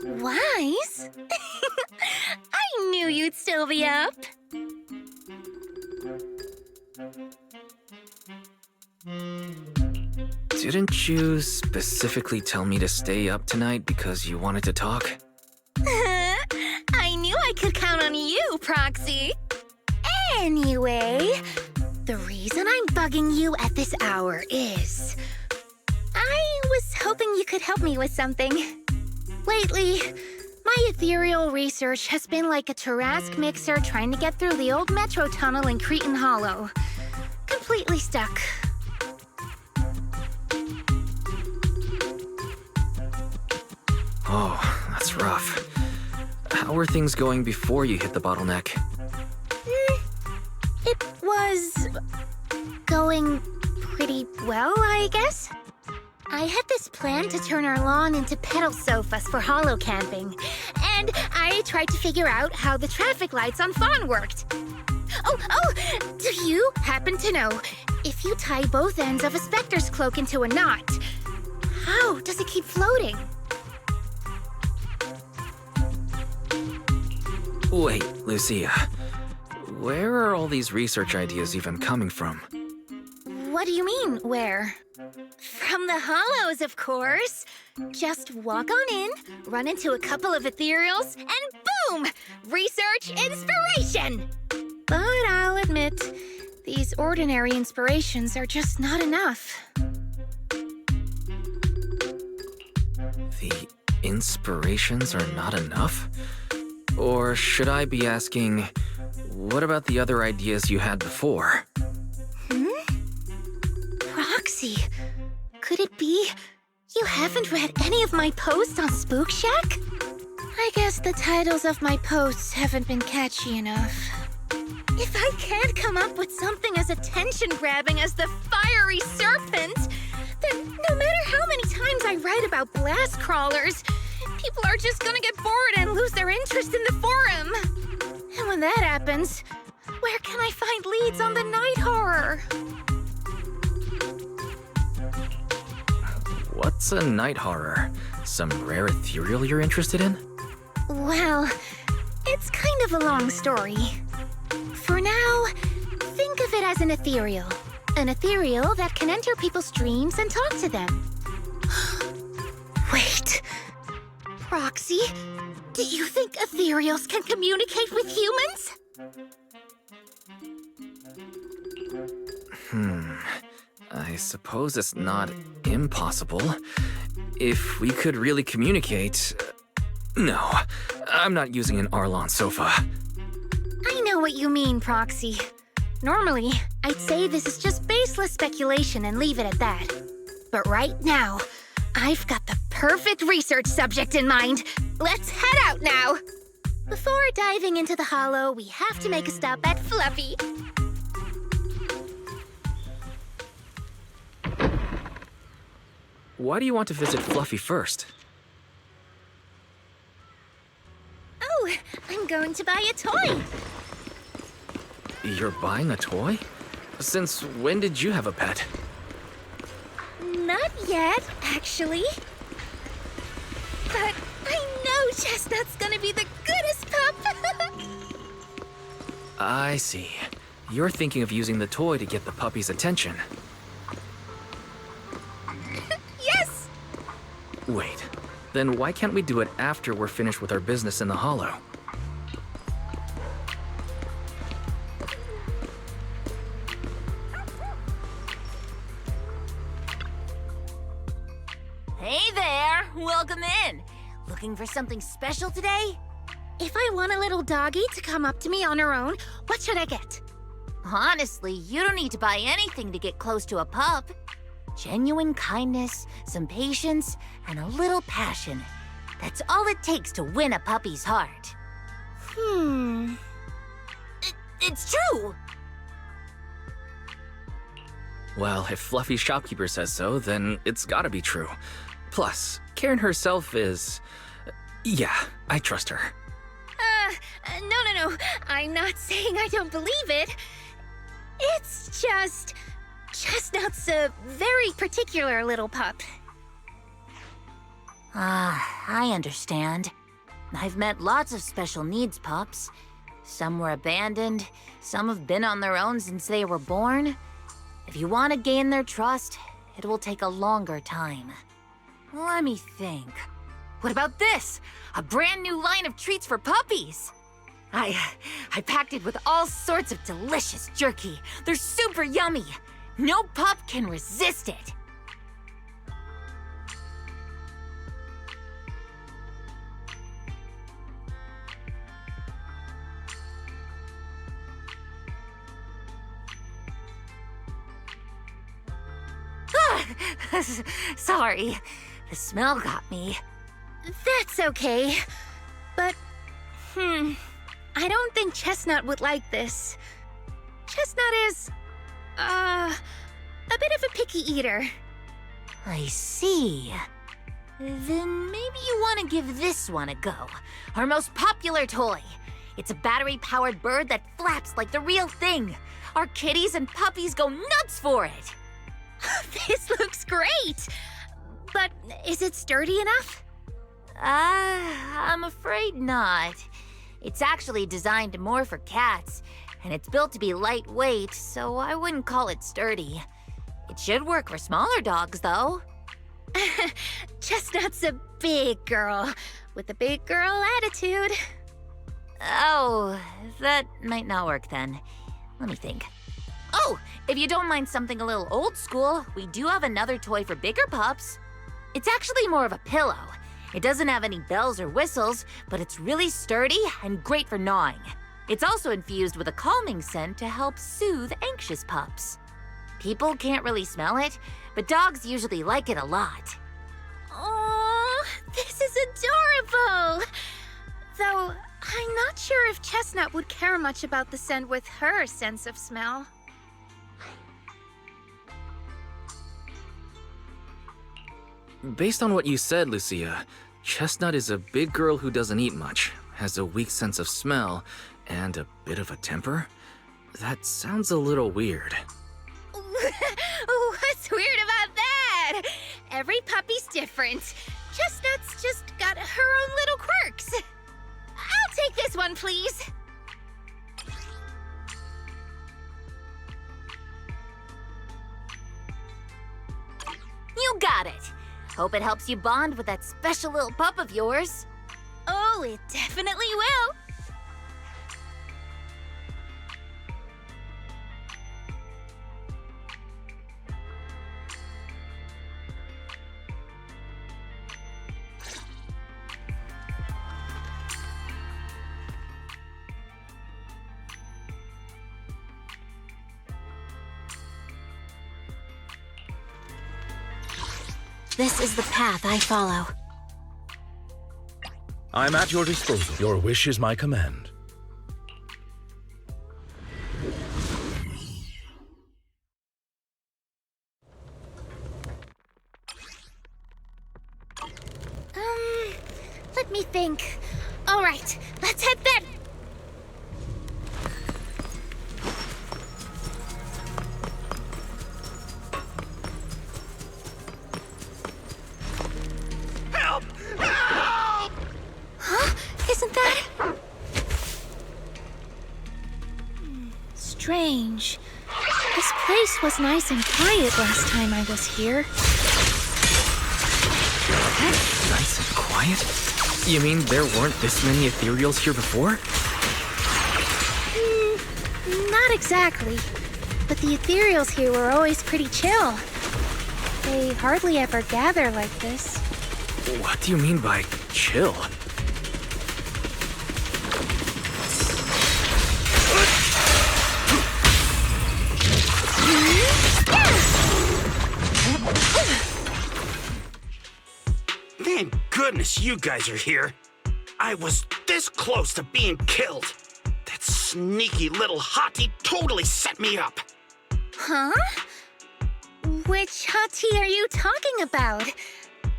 Wise? I knew you'd still be up. Didn't you specifically tell me to stay up tonight because you wanted to talk? I knew I could count on you, Proxy. Anyway, the reason I'm bugging you at this hour is I was hoping you could help me with something. Lately, my ethereal research has been like a Tarrasque mixer trying to get through the old metro tunnel in Cretan Hollow. Completely stuck. Oh, that's rough. How were things going before you hit the bottleneck? It was going pretty well, I guess. I had this plan to turn our lawn into pedal sofas for hollow camping, and I tried to figure out how the traffic lights on Fawn worked. Oh, do you happen to know if you tie both ends of a specter's cloak into a knot, how does it keep floating? Wait, Lucia. Where are all these research ideas even coming from? What do you mean, where? From the Hollows, of course. Just walk on in, run into a couple of ethereals, and boom! Research inspiration! But I'll admit, these ordinary inspirations are just not enough. The inspirations are not enough? Or should I be asking, what about the other ideas you had before? Proxy, could it be you haven't read any of my posts on Spook Shack? I guess the titles of my posts haven't been catchy enough. If I can't come up with something as attention-grabbing as the fiery serpent, then no matter how many times I write about blast crawlers, people are just gonna get bored and lose their interest in the forum. And when that happens, where can I find leads on the night horror? What's a night horror? Some rare ethereal you're interested in? Well, it's kind of a long story. For now, think of it as an ethereal. An ethereal that can enter people's dreams and talk to them. Wait. Proxy, do you think ethereals can communicate with humans? I suppose it's not impossible. If we could really communicate... No, I'm not using an Arlon sofa. I know what you mean, Proxy. Normally, I'd say this is just baseless speculation and leave it at that. But right now, I've got the perfect research subject in mind. Let's head out now! Before diving into the Hollow, we have to make a stop at Fluffy. Why do you want to visit Fluffy first? Oh, I'm going to buy a toy. You're buying a toy? Since when did you have a pet? Not yet, actually. But I know Chestnut's gonna be the goodest pup. I see. You're thinking of using the toy to get the puppy's attention. Yes! Wait, then why can't we do it after we're finished with our business in the Hollow? Hey there! Welcome in! Looking for something special today? If I want a little doggy to come up to me on her own, what should I get? Honestly, you don't need to buy anything to get close to a pup. Genuine kindness, some patience, and a little passion. That's all it takes to win a puppy's heart. It's true! Well, if Fluffy's shopkeeper says so, then it's gotta be true. Plus, Karen herself is... Yeah, I trust her. No. I'm not saying I don't believe it. It's just... Chestnut's a very particular little pup. I understand. I've met lots of special needs pups. Some were abandoned, some have been on their own since they were born. If you want to gain their trust, it will take a longer time. Let me think. What about this? A brand new line of treats for puppies! I packed it with all sorts of delicious jerky. They're super yummy. No pup can resist it. Sorry, the smell got me. That's okay. But, I don't think Chestnut would like this. Chestnut is, a bit of a picky eater. I see. Then maybe you want to give this one a go. Our most popular toy. It's a battery-powered bird that flaps like the real thing. Our kitties and puppies go nuts for it. This looks great! But is it sturdy enough? I'm afraid not. It's actually designed more for cats, and it's built to be lightweight, so I wouldn't call it sturdy. It should work for smaller dogs, though. Chestnut's a big girl, with a big girl attitude. Oh, that might not work then. Let me think. Oh, if you don't mind something a little old school, we do have another toy for bigger pups. It's actually more of a pillow. It doesn't have any bells or whistles, but it's really sturdy and great for gnawing. It's also infused with a calming scent to help soothe anxious pups. People can't really smell it, but dogs usually like it a lot. Oh, this is adorable! Though, I'm not sure if Chestnut would care much about the scent with her sense of smell. Based on what you said, Lucia, Chestnut is a big girl who doesn't eat much, has a weak sense of smell, and a bit of a temper? That sounds a little weird. What's weird about that? Every puppy's different. Chestnut's just got her own little quirks. I'll take this one, please. You got it. Hope it helps you bond with that special little pup of yours. Oh, it definitely will. This is the path I follow. I'm at your disposal. Your wish is my command. Let me think. All right, let's head then. Help! Help! Huh? Isn't that... Strange. This place was nice and quiet last time I was here. Nice and quiet? You mean there weren't this many ethereals here before? Not exactly. But the ethereals here were always pretty chill. They hardly ever gather like this. What do you mean by chill? Thank goodness you guys are here. I was this close to being killed. That sneaky little hottie totally set me up. Huh? Which hottie are you talking about?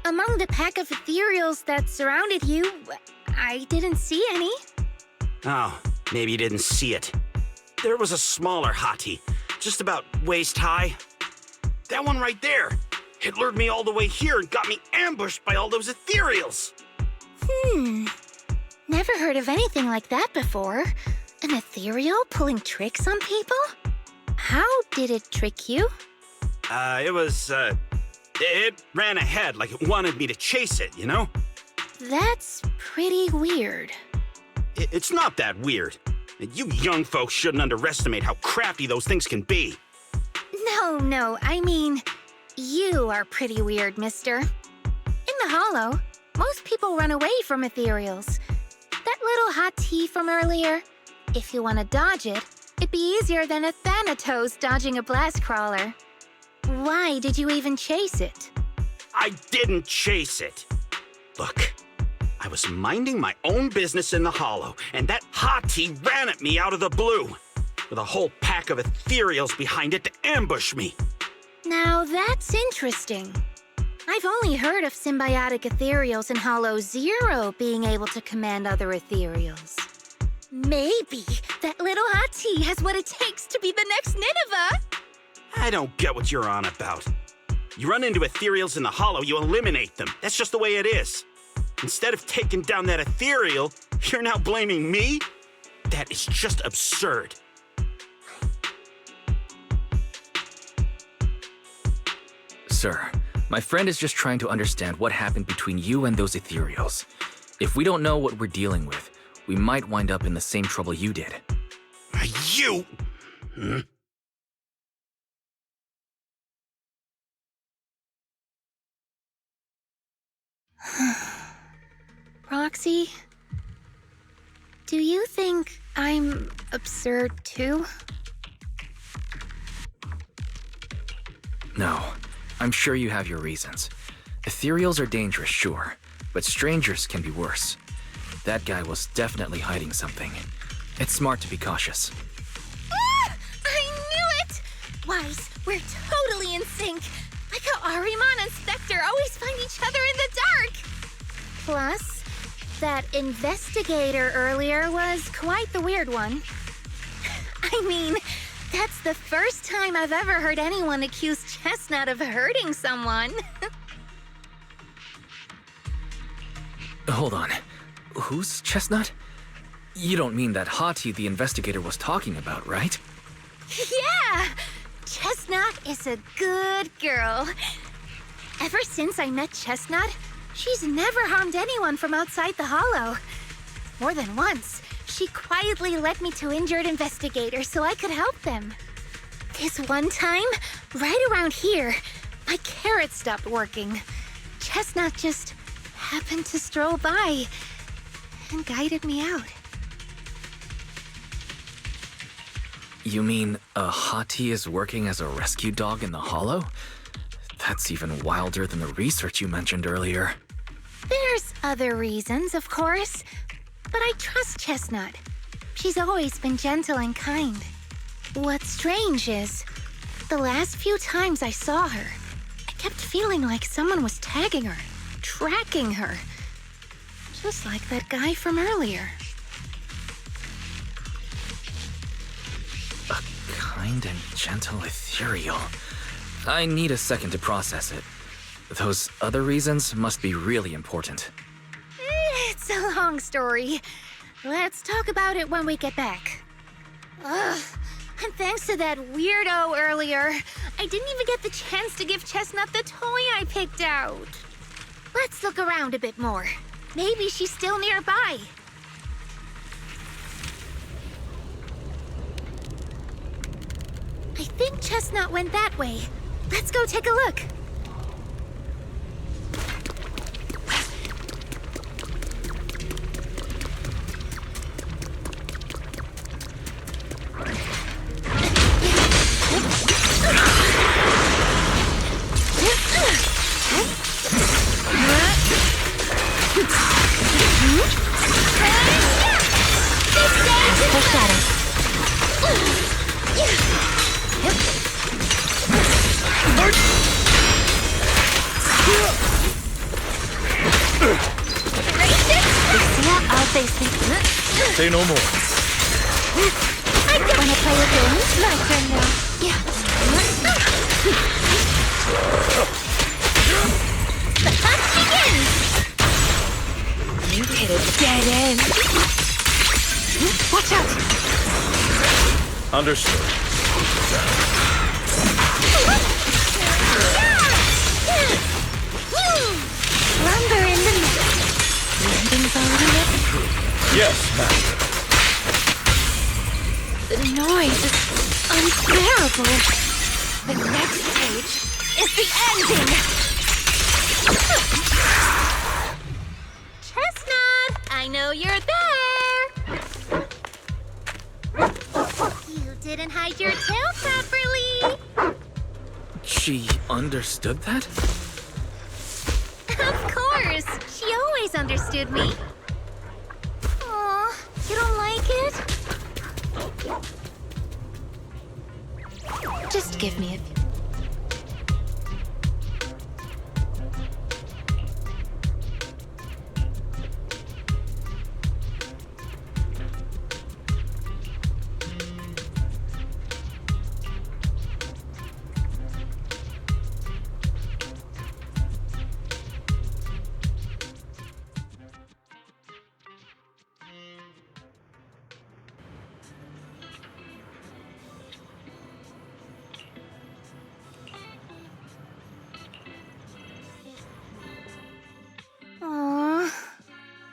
Among the pack of ethereals that surrounded you, I didn't see any. Oh, maybe you didn't see it. There was a smaller hottie, just about waist high. That one right there. It lured me all the way here and got me ambushed by all those ethereals. Never heard of anything like that before. An ethereal pulling tricks on people? How did it trick you? It ran ahead like it wanted me to chase it, you know? That's pretty weird. It's not that weird. You young folks shouldn't underestimate how crafty those things can be. No, I mean, you are pretty weird, mister. In the Hollow, most people run away from ethereals. That little hot tea from earlier, if you want to dodge it, it'd be easier than a Thanatos dodging a blast crawler. Why did you even chase it? I didn't chase it. Look, I was minding my own business in the Hollow, and that hottie ran at me out of the blue, with a whole pack of ethereals behind it to ambush me. Now that's interesting. I've only heard of symbiotic ethereals in Hollow Zero being able to command other ethereals. Maybe that little hottie has what it takes to be the next Nineveh. I don't get what you're on about. You run into ethereals in the Hollow, you eliminate them. That's just the way it is. Instead of taking down that ethereal, you're now blaming me? That is just absurd. Sir, my friend is just trying to understand what happened between you and those ethereals. If we don't know what we're dealing with, we might wind up in the same trouble you did. You... Roxy, do you think I'm absurd too? No, I'm sure you have your reasons. Ethereals are dangerous, sure, but strangers can be worse. That guy was definitely hiding something. It's smart to be cautious. Ah! I knew it! Wise, we're totally in sync. Like how Ahriman and Spectre always find each other in the dark. Plus, that investigator earlier was quite the weird one. I mean, that's the first time I've ever heard anyone accuse Chestnut of hurting someone. Hold on. Who's Chestnut? You don't mean that hottie the investigator was talking about, right? Yeah! Chestnut is a good girl. Ever since I met Chestnut, she's never harmed anyone from outside the Hollow. More than once, she quietly led me to injured investigators so I could help them. This one time, right around here, my carrot stopped working. Chestnut just happened to stroll by and guided me out. You mean a hottie is working as a rescue dog in the Hollow? That's even wilder than the research you mentioned earlier. There's other reasons, of course, but I trust Chestnut. She's always been gentle and kind. What's strange is, the last few times I saw her, I kept feeling like someone was tagging her, tracking her. Just like that guy from earlier. A kind and gentle ethereal. I need a second to process it. Those other reasons must be really important. It's a long story. Let's talk about it when we get back. Ugh, and thanks to that weirdo earlier, I didn't even get the chance to give Chestnut the toy I picked out. Let's look around a bit more. Maybe she's still nearby. I think Chestnut went that way. Let's go take a look. Say no more. I wanna play a game? My turn now. Yeah. Understood. Lumber in the middle. Landing's already at the pool. Yes, master. The noise is unbearable. The next page is the ending. Chestnut, I know you're there. You didn't hide your tail properly. She understood that? Of course, she always understood me. Aw, you don't like it? Just give me a few.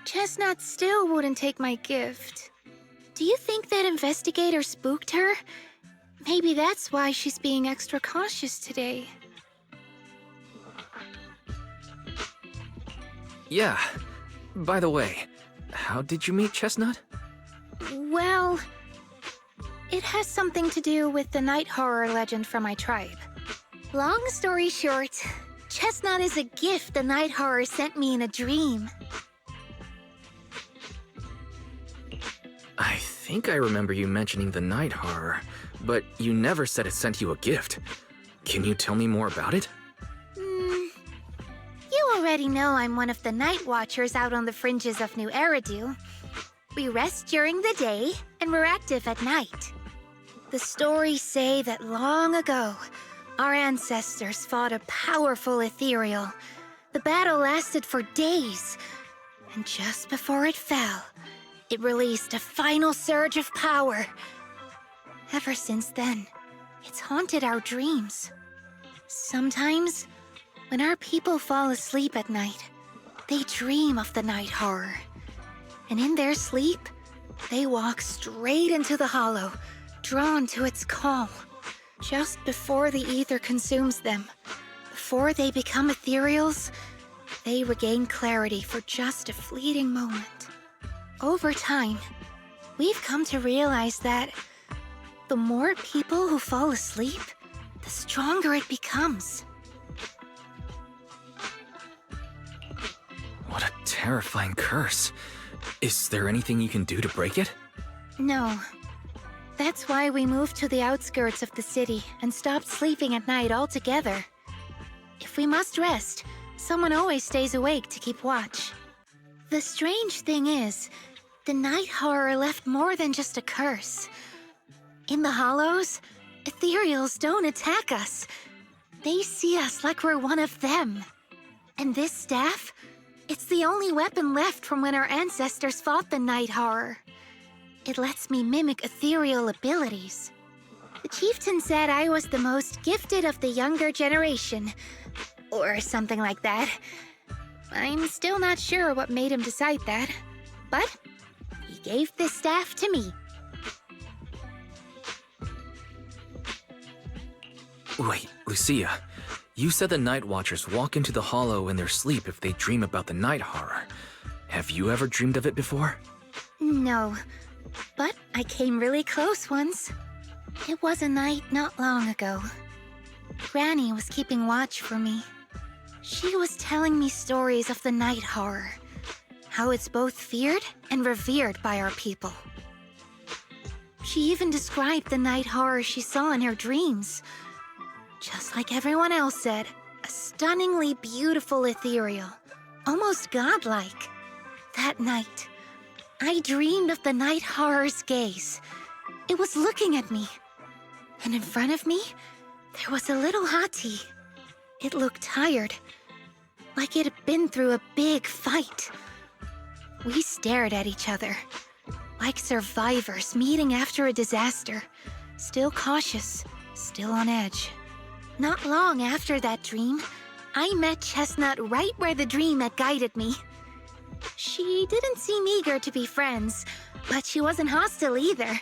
Chestnut still wouldn't take my gift. Do you think that investigator spooked her? Maybe that's why she's being extra cautious today. Yeah. By the way, how did you meet Chestnut? Well, it has something to do with the night horror legend from my tribe. Long story short, Chestnut is a gift the night horror sent me in a dream. I think I remember you mentioning the night horror, but you never said it sent you a gift. Can you tell me more about it? You already know I'm one of the night watchers out on the fringes of Nью-Эриду. We rest during the day, and we're active at night. The stories say that long ago, our ancestors fought a powerful ethereal. The battle lasted for days, and just before it fell, it released a final surge of power. Ever since then, it's haunted our dreams. Sometimes, when our people fall asleep at night, they dream of the night horror. And in their sleep, they walk straight into the hollow, drawn to its call. Just before the ether consumes them, before they become ethereals, they regain clarity for just a fleeting moment. Over time, we've come to realize that the more people who fall asleep, the stronger it becomes. What a terrifying curse. Is there anything you can do to break it? No. That's why we moved to the outskirts of the city and stopped sleeping at night altogether. If we must rest, someone always stays awake to keep watch. The strange thing is, the night horror left more than just a curse. In the hollows, ethereals don't attack us. They see us like we're one of them. And this staff, it's the only weapon left from when our ancestors fought the night horror. It lets me mimic ethereal abilities. The chieftain said I was the most gifted of the younger generation, or something like that. I'm still not sure what made him decide that, but he gave this staff to me. Wait, Lucia. You said the Night Watchers walk into the hollow in their sleep if they dream about the night horror. Have you ever dreamed of it before? No, but I came really close once. It was a night not long ago. Granny was keeping watch for me. She was telling me stories of the night horror, how it's both feared and revered by our people. She even described the night horror she saw in her dreams. Just like everyone else said, a stunningly beautiful ethereal, almost godlike. That night, I dreamed of the night horror's gaze. It was looking at me. And in front of me, there was a little hottie. It looked tired, like it had been through a big fight. We stared at each other, like survivors meeting after a disaster, still cautious, still on edge. Not long after that dream, I met Chestnut right where the dream had guided me. She didn't seem eager to be friends, but she wasn't hostile either.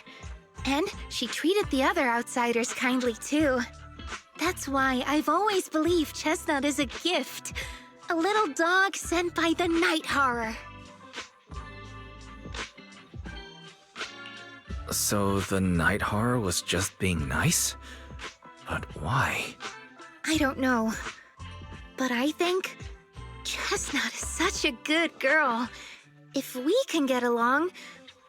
And she treated the other outsiders kindly too. That's why I've always believed Chestnut is a gift. A little dog sent by the night horror. So the night horror was just being nice? But why? I don't know. But I think Chestnut is such a good girl. If we can get along,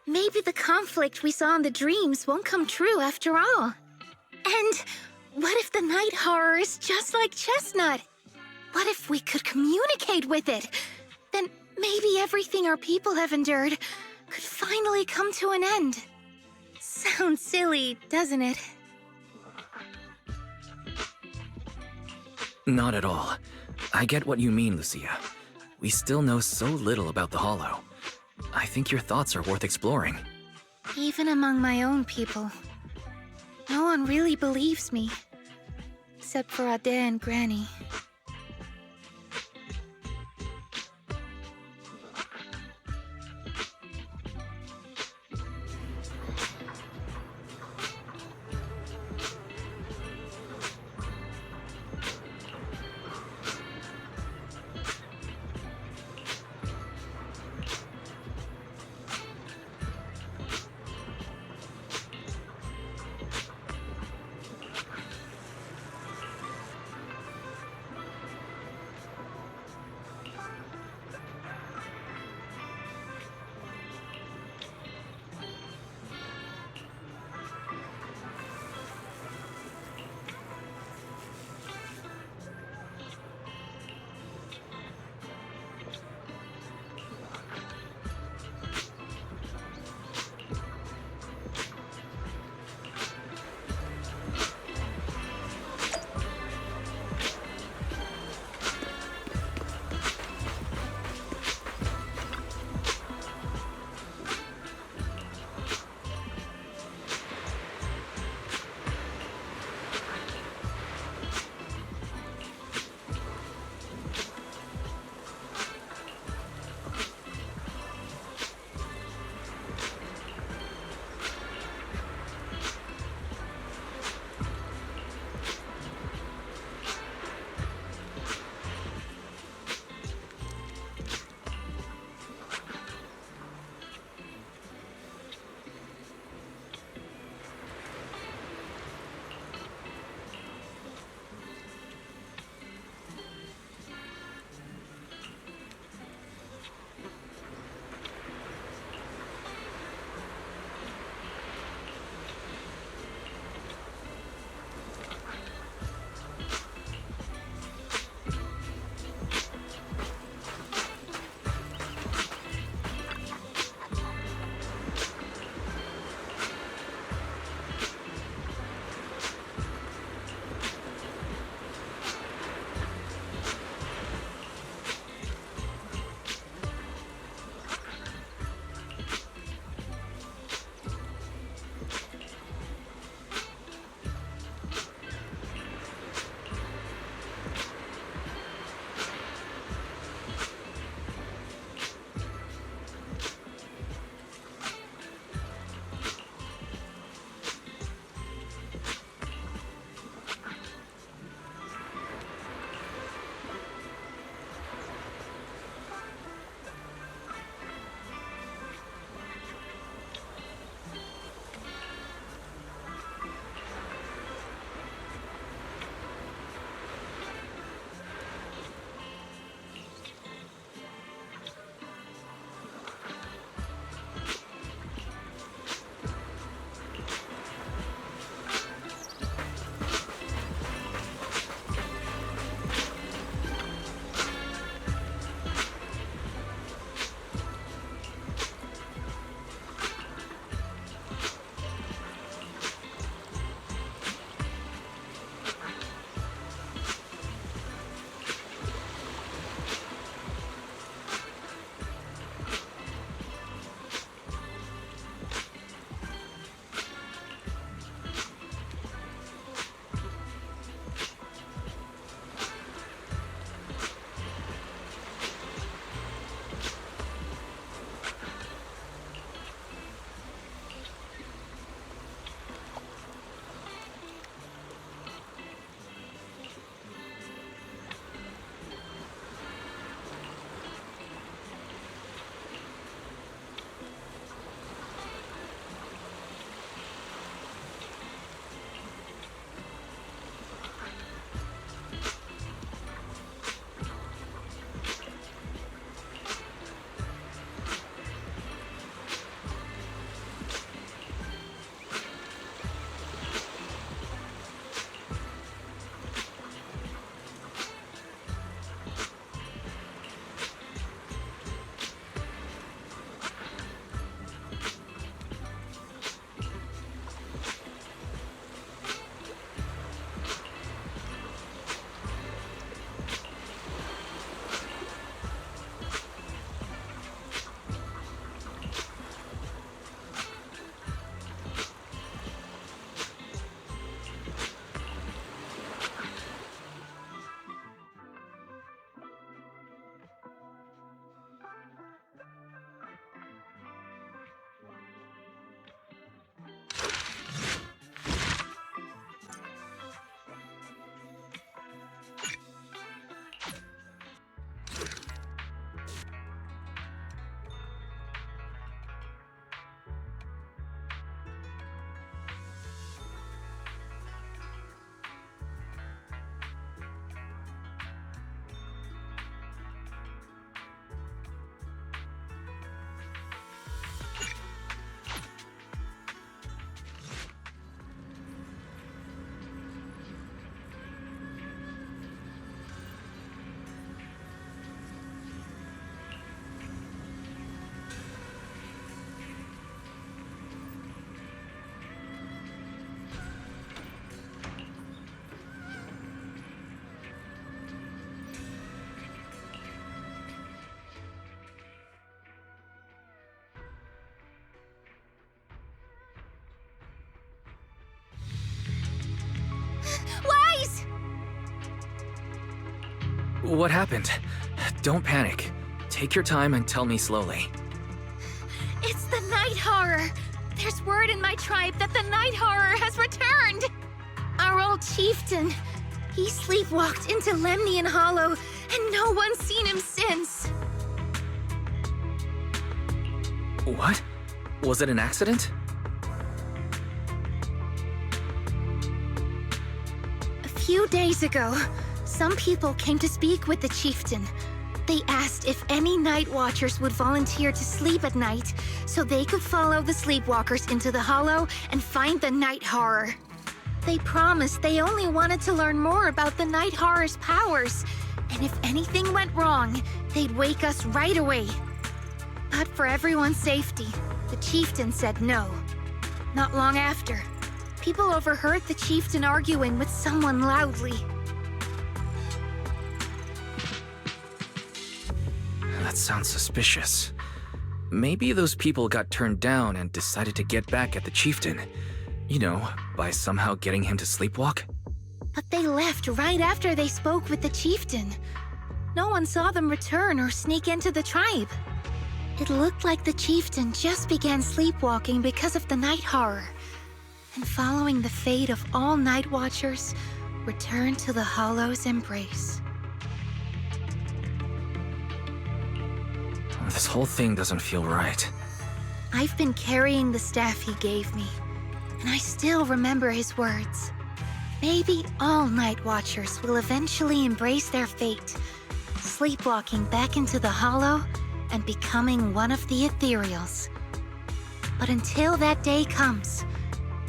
maybe the conflict we saw in the dreams won't come true after all. And what if the night horror is just like Chestnut? What if we could communicate with it? Then maybe everything our people have endured could finally come to an end. Sounds silly, doesn't it? Not at all. I get what you mean, Lucia. We still know so little about the Hollow. I think your thoughts are worth exploring. Even among my own people, no one really believes me. Except for Ade and Granny. What happened? Don't panic. Take your time and tell me slowly. It's the night horror. There's word in my tribe that the night horror has returned. Our old chieftain. He sleepwalked into Lemnian Hollow, and no one's seen him since. What? Was it an accident? A few days ago, some people came to speak with the chieftain. They asked if any night watchers would volunteer to sleep at night so they could follow the sleepwalkers into the hollow and find the night horror. They promised they only wanted to learn more about the night horror's powers, and if anything went wrong, they'd wake us right away. But for everyone's safety, the chieftain said no. Not long after, people overheard the chieftain arguing with someone loudly. That sounds suspicious. Maybe those people got turned down and decided to get back at the chieftain. You know, by somehow getting him to sleepwalk? But they left right after they spoke with the chieftain. No one saw them return or sneak into the tribe. It looked like the chieftain just began sleepwalking because of the night horror, and following the fate of all night watchers, returned to the Hollow's embrace. This whole thing doesn't feel right. I've been carrying the staff he gave me, and I still remember his words. Maybe all night watchers will eventually embrace their fate, sleepwalking back into the Hollow and becoming one of the ethereals. But until that day comes,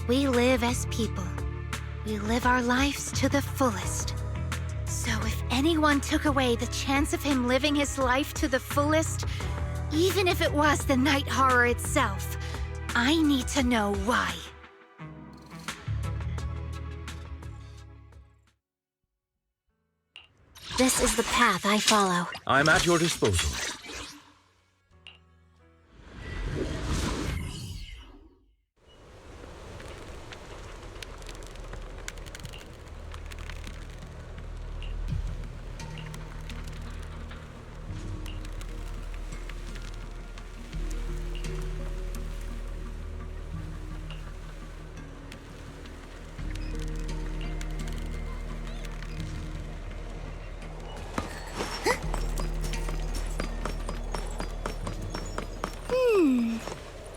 we live as people. We live our lives to the fullest. So if anyone took away the chance of him living his life to the fullest, even if it was the night horror itself, I need to know why. This is the path I follow. I'm at your disposal.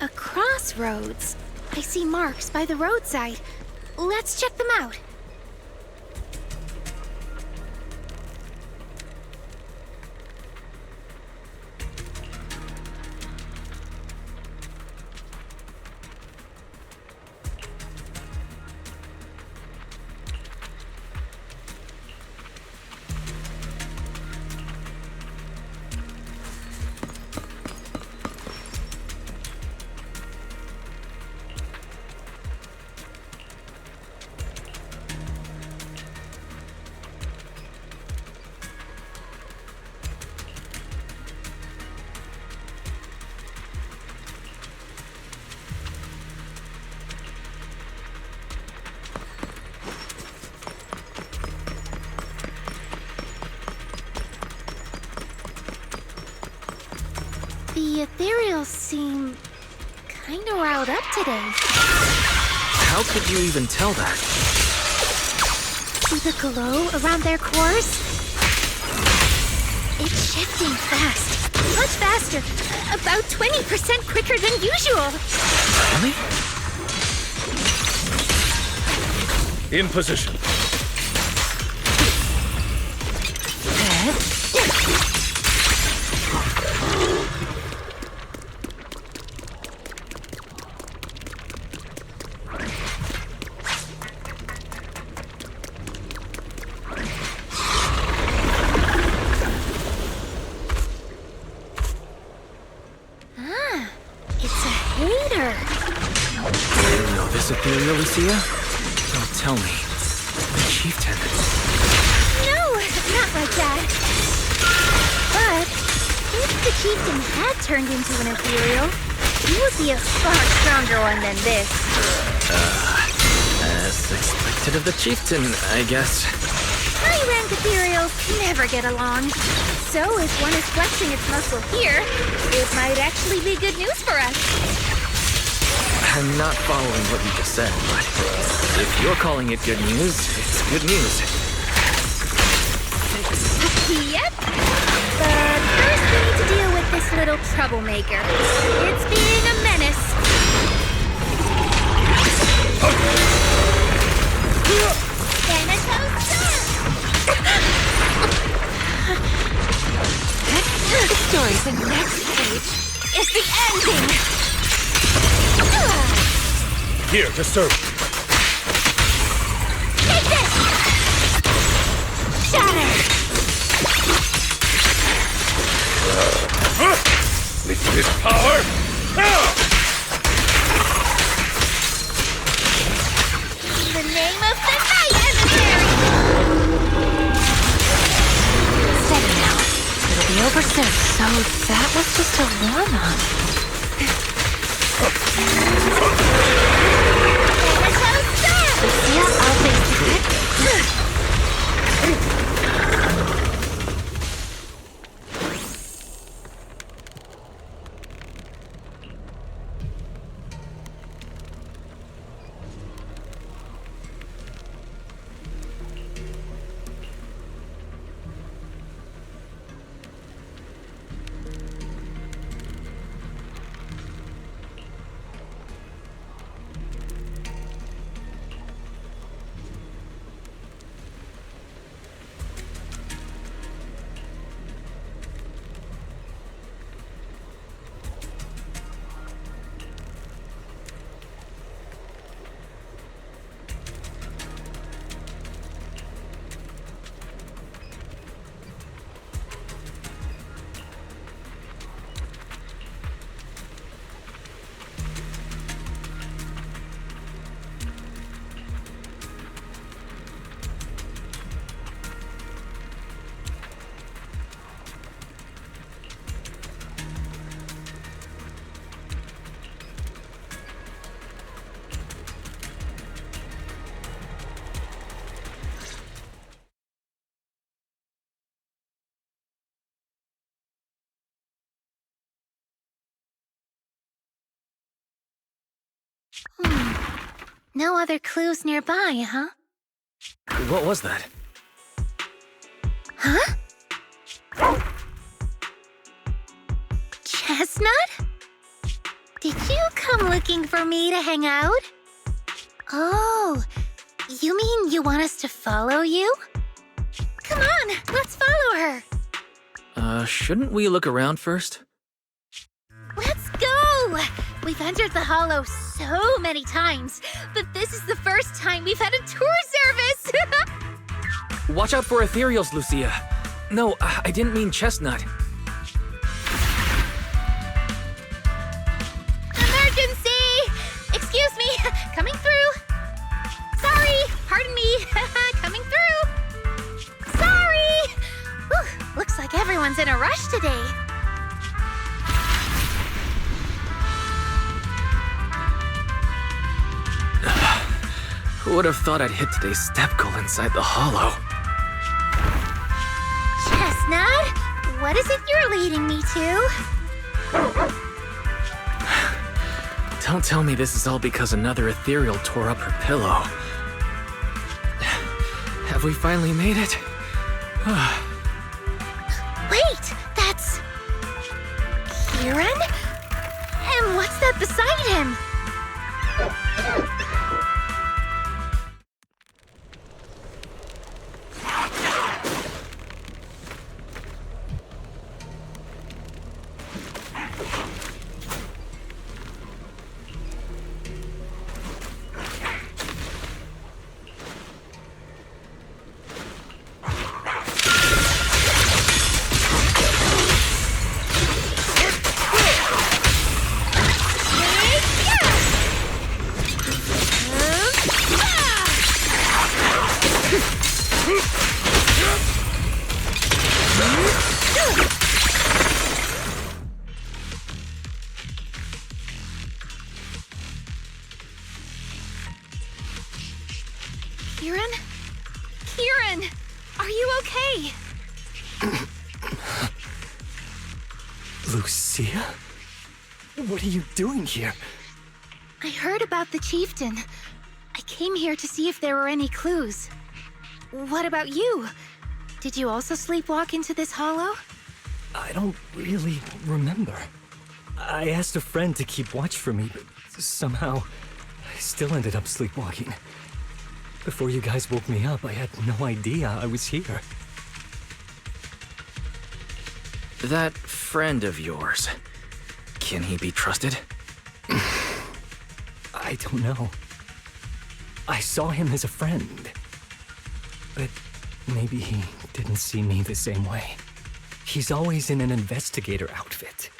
A crossroads. I see marks by the roadside. Let's check them out. The ethereals seem kinda riled up today. How could you even tell that? See the glow around their cores? It's shifting fast. Much faster. About 20% quicker than usual. Really? In position. Ethereal, Lucia? Don't tell me. The chieftain. No, not like that. But if the chieftain had turned into an ethereal, he would be a far stronger one than this. As expected of the chieftain, I guess. I ran ethereals never get along. So if one is flexing its muscle here, it might actually be good news for us. I'm not following what you just said, but if you're calling it good news, it's good news. Yep. But first we need to deal with this little troublemaker. It's being a menace. The story's the next page. It's the ending! Here to serve. Take this! Shatter! Liquid power! The name of the night, emissary! Steady now. It'll be over soon. So that was just a warm-up. Lucia, I'll face the trick. No other clues nearby, huh? What was that? Huh? Chestnut? Did you come looking for me to hang out? Oh, you mean you want us to follow you? Come on, let's follow her. Shouldn't we look around first? Let's go! We've entered the Hollow so many times, but this is the first time we've had a tour service! Watch out for ethereals, Lucia. No, I didn't mean chestnut. Emergency! Excuse me, coming through. Sorry, pardon me, coming through. Sorry! Whew, looks like everyone's in a rush today. Who would have thought I'd hit today's step goal inside the Hollow? Chestnut, what is it you're leading me to? Don't tell me this is all because another ethereal tore up her pillow. Have we finally made it? Wait, that's... Kieran? And what's that beside him? Kieran? Are you okay? Lucia? What are you doing here? I heard about the chieftain. I came here to see if there were any clues. What about you? Did you also sleepwalk into this hollow? I don't really remember. I asked a friend to keep watch for me, but somehow I still ended up sleepwalking. Before you guys woke me up, I had no idea I was here. That friend of yours, can he be trusted? I don't know. I saw him as a friend. But maybe he didn't see me the same way. He's always in an investigator outfit.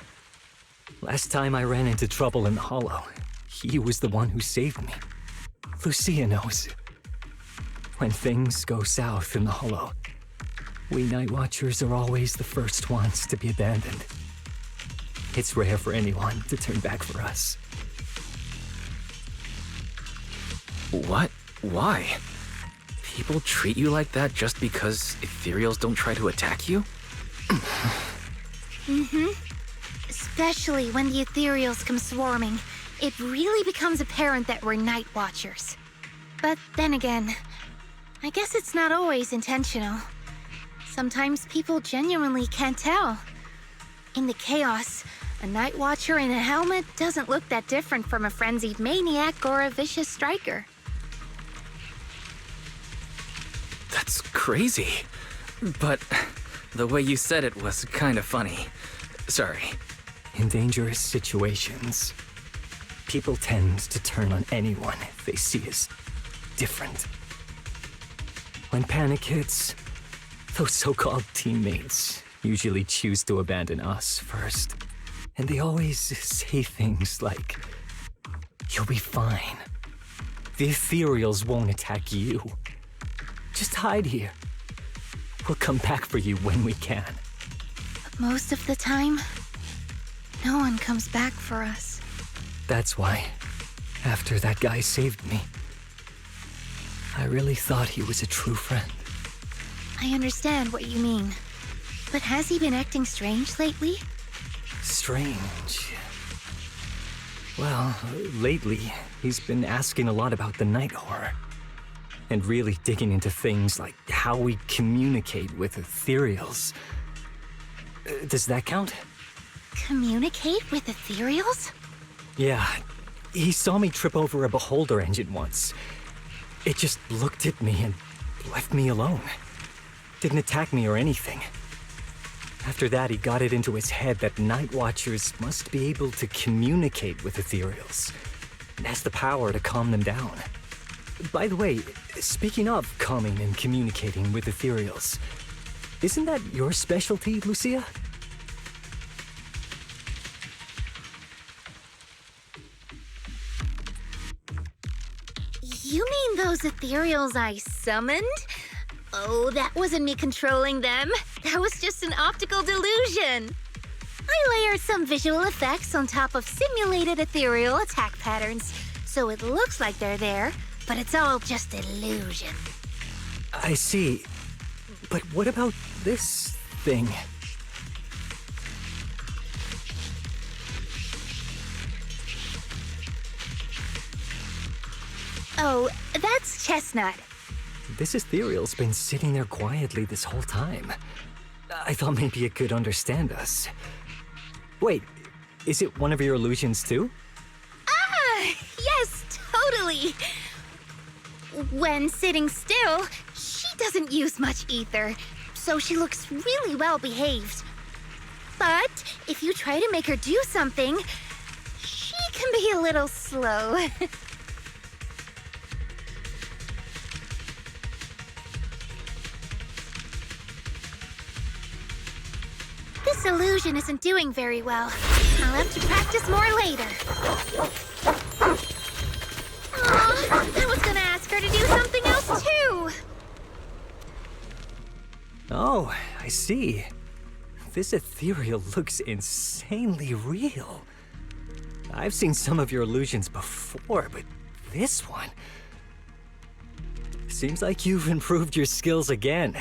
Last time I ran into trouble in the Hollow, he was the one who saved me. Lucia knows. When things go south in the Hollow, we Night Watchers are always the first ones to be abandoned. It's rare for anyone to turn back for us. What? Why? People treat you like that just because ethereals don't try to attack you? Especially when the ethereals come swarming, it really becomes apparent that we're Night Watchers. But then again, I guess it's not always intentional. Sometimes people genuinely can't tell. In the chaos, a Night Watcher in a helmet doesn't look that different from a frenzied maniac or a vicious striker. That's crazy. But the way you said it was kind of funny. Sorry. In dangerous situations, people tend to turn on anyone they see as different. When panic hits, those so-called teammates usually choose to abandon us first. And they always say things like, "You'll be fine. The ethereals won't attack you. Just hide here. We'll come back for you when we can." But most of the time, no one comes back for us. That's why, after that guy saved me, I really thought he was a true friend. I understand what you mean. But has he been acting strange lately? Strange. Well, lately, he's been asking a lot about the night horror. And really digging into things like how we communicate with ethereals. Does that count? Communicate with ethereals? Yeah, he saw me trip over a beholder engine once. It just looked at me and left me alone. Didn't attack me or anything. After that, he got it into his head that Night Watchers must be able to communicate with ethereals, and has the power to calm them down. By the way, speaking of calming and communicating with ethereals, isn't that your specialty, Lucia? You mean those ethereals I summoned? Oh, that wasn't me controlling them. That was just an optical delusion. I layered some visual effects on top of simulated ethereal attack patterns, so it looks like they're there, but it's all just illusion. I see. But what about this thing? Oh, that's Chestnut. This ethereal's been sitting there quietly this whole time. I thought maybe it could understand us. Wait, is it one of your illusions too? Ah, yes, totally. When sitting still, she doesn't use much ether, so she looks really well behaved. But if you try to make her do something, she can be a little slow. This illusion isn't doing very well. I'll have to practice more later. Aw, I was gonna ask her to do something else too. Oh, I see. This ethereal looks insanely real. I've seen some of your illusions before, but this one... Seems like you've improved your skills again.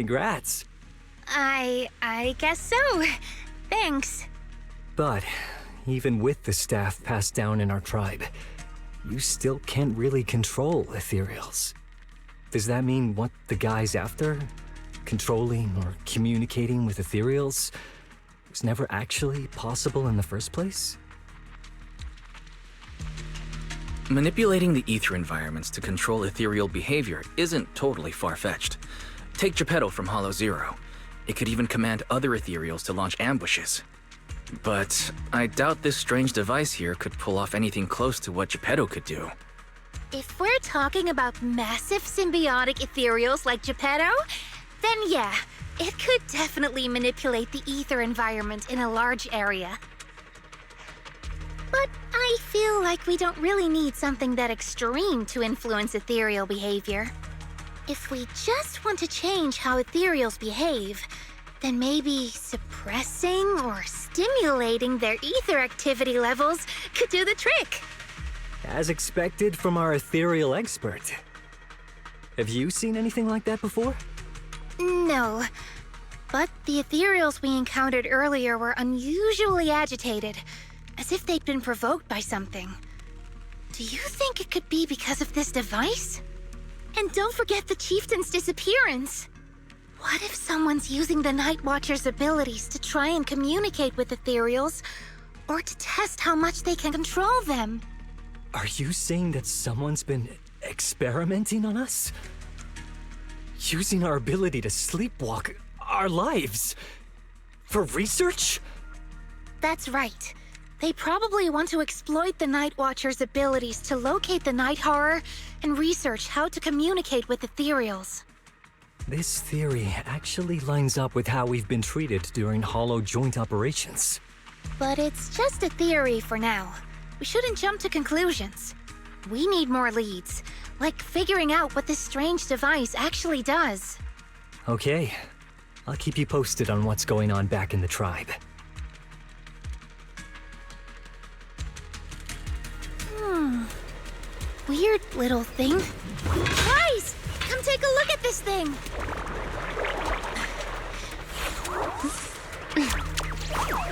Congrats. I guess so. Thanks. But even with the staff passed down in our tribe, you still can't really control ethereals. Does that mean what the guy's after, controlling or communicating with ethereals, was never actually possible in the first place? Manipulating the ether environments to control ethereal behavior isn't totally far-fetched. Take Geppetto from Hollow Zero. It could even command other ethereals to launch ambushes. But I doubt this strange device here could pull off anything close to what Geppetto could do. If we're talking about massive symbiotic ethereals like Geppetto, then yeah, it could definitely manipulate the ether environment in a large area. But I feel like we don't really need something that extreme to influence ethereal behavior. If we just want to change how ethereals behave, then maybe suppressing or stimulating their ether activity levels could do the trick. As expected from our ethereal expert. Have you seen anything like that before? No, but the ethereals we encountered earlier were unusually agitated, as if they'd been provoked by something. Do you think it could be because of this device? And don't forget the chieftain's disappearance. What if someone's using the Night Watcher's abilities to try and communicate with ethereals, or to test how much they can control them? Are you saying that someone's been experimenting on us? Using our ability to sleepwalk our lives? For research? That's right. They probably want to exploit the Night Watcher's abilities to locate the night horror and research how to communicate with ethereals. This theory actually lines up with how we've been treated during Hollow joint operations. But it's just a theory for now. We shouldn't jump to conclusions. We need more leads, like figuring out what this strange device actually does. Okay, I'll keep you posted on what's going on back in the tribe. Weird little thing. Guys, come take a look at this thing.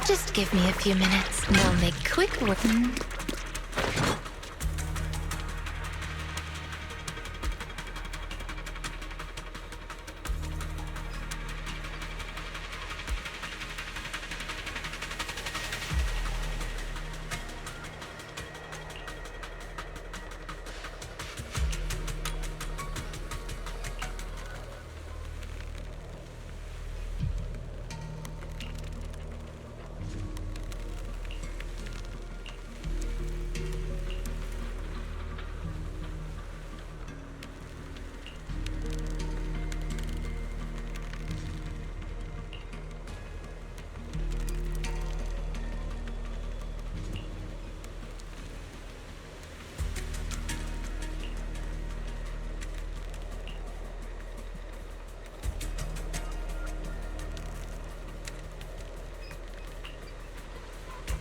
Just give me a few minutes and I'll make quick work.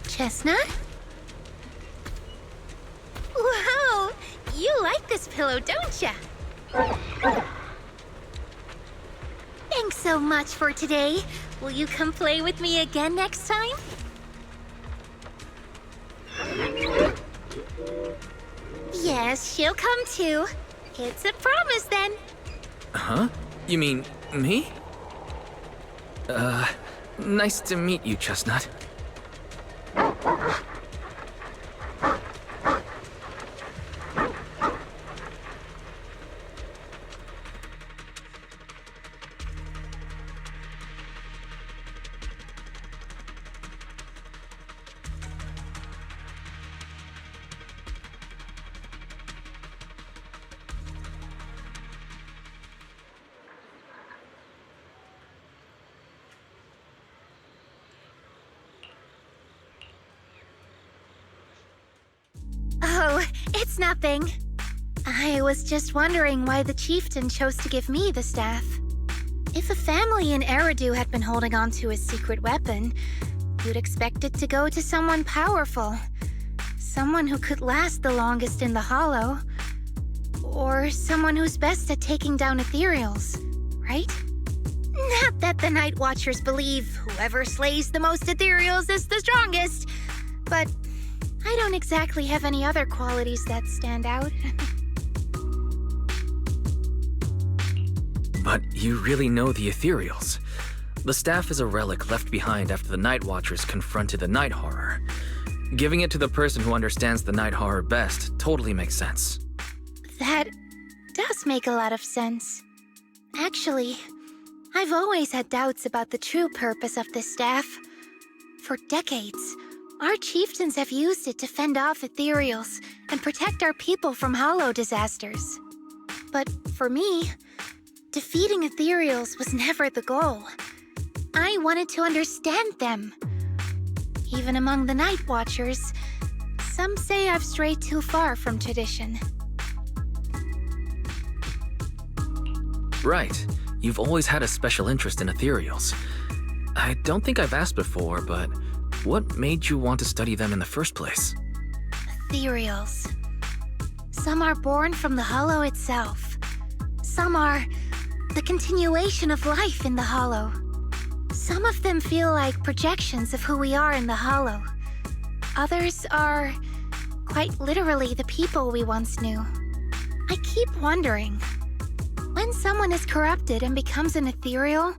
Chestnut? Wow, you like this pillow, don't ya? Thanks so much for today. Will you come play with me again next time? Yes, she'll come too. It's a promise then. Huh? You mean me? Nice to meet you, Chestnut. Oh, it's nothing. I was just wondering why the chieftain chose to give me the staff. If a family in Nью-Эриду had been holding on to a secret weapon, you'd expect it to go to someone powerful. Someone who could last the longest in the Hollow. Or someone who's best at taking down ethereals, right? Not that the Night Watchers believe whoever slays the most ethereals is the strongest, but I don't exactly have any other qualities that stand out. But you really know the ethereals. The staff is a relic left behind after the Night Watchers confronted the night horror. Giving it to the person who understands the night horror best totally makes sense. That does make a lot of sense. Actually, I've always had doubts about the true purpose of this staff. For decades, our chieftains have used it to fend off ethereals and protect our people from hollow disasters. But for me, defeating ethereals was never the goal. I wanted to understand them. Even among the Night Watchers, some say I've strayed too far from tradition. Right. You've always had a special interest in ethereals. I don't think I've asked before, but what made you want to study them in the first place? Ethereals. Some are born from the hollow itself. Some are the continuation of life in the hollow. Some of them feel like projections of who we are in the hollow. Others are quite literally the people we once knew. I keep wondering, when someone is corrupted and becomes an ethereal,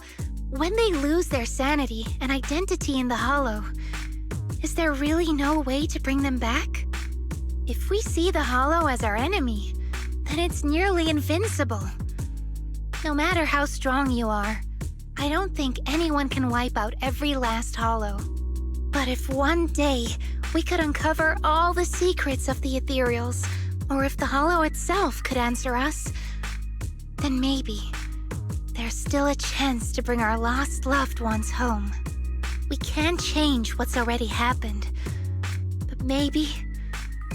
when they lose their sanity and identity in the hollow, is there really no way to bring them back? If we see the hollow as our enemy, then it's nearly invincible. No matter how strong you are, I don't think anyone can wipe out every last hollow. But if one day we could uncover all the secrets of the ethereals, or if the hollow itself could answer us, then maybe there's still a chance to bring our lost loved ones home. We can't change what's already happened, but maybe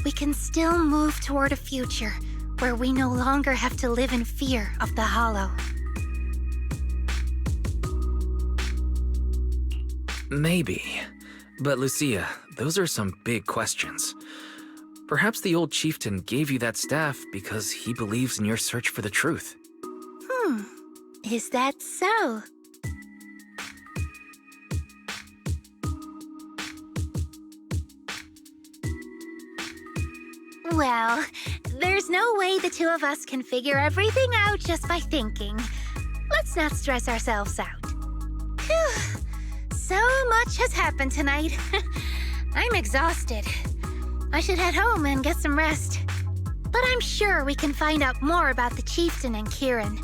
we can still move toward a future where we no longer have to live in fear of the hollow. Maybe. But Lucia, those are some big questions. Perhaps the old chieftain gave you that staff because he believes in your search for the truth. Is that so? Well, there's no way the two of us can figure everything out just by thinking. Let's not stress ourselves out. Phew. So much has happened tonight. I'm exhausted. I should head home and get some rest. But I'm sure we can find out more about the chieftain and Kieran.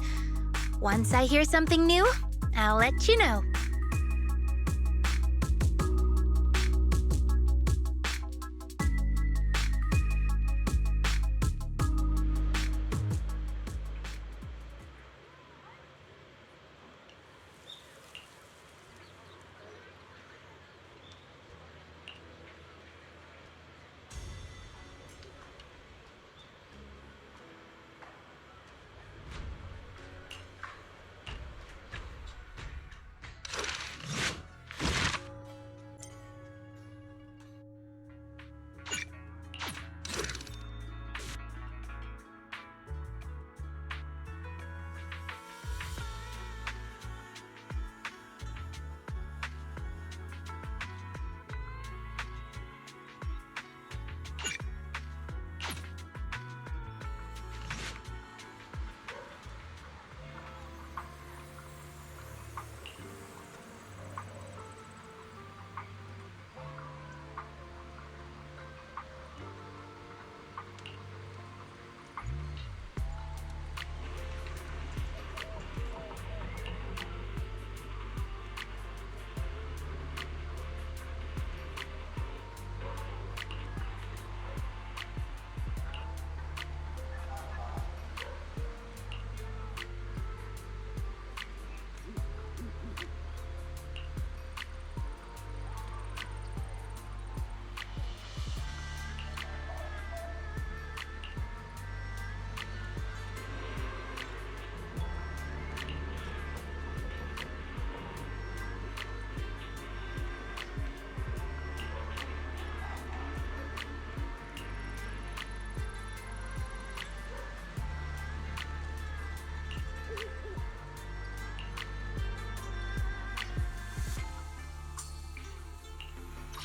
Once I hear something new, I'll let you know.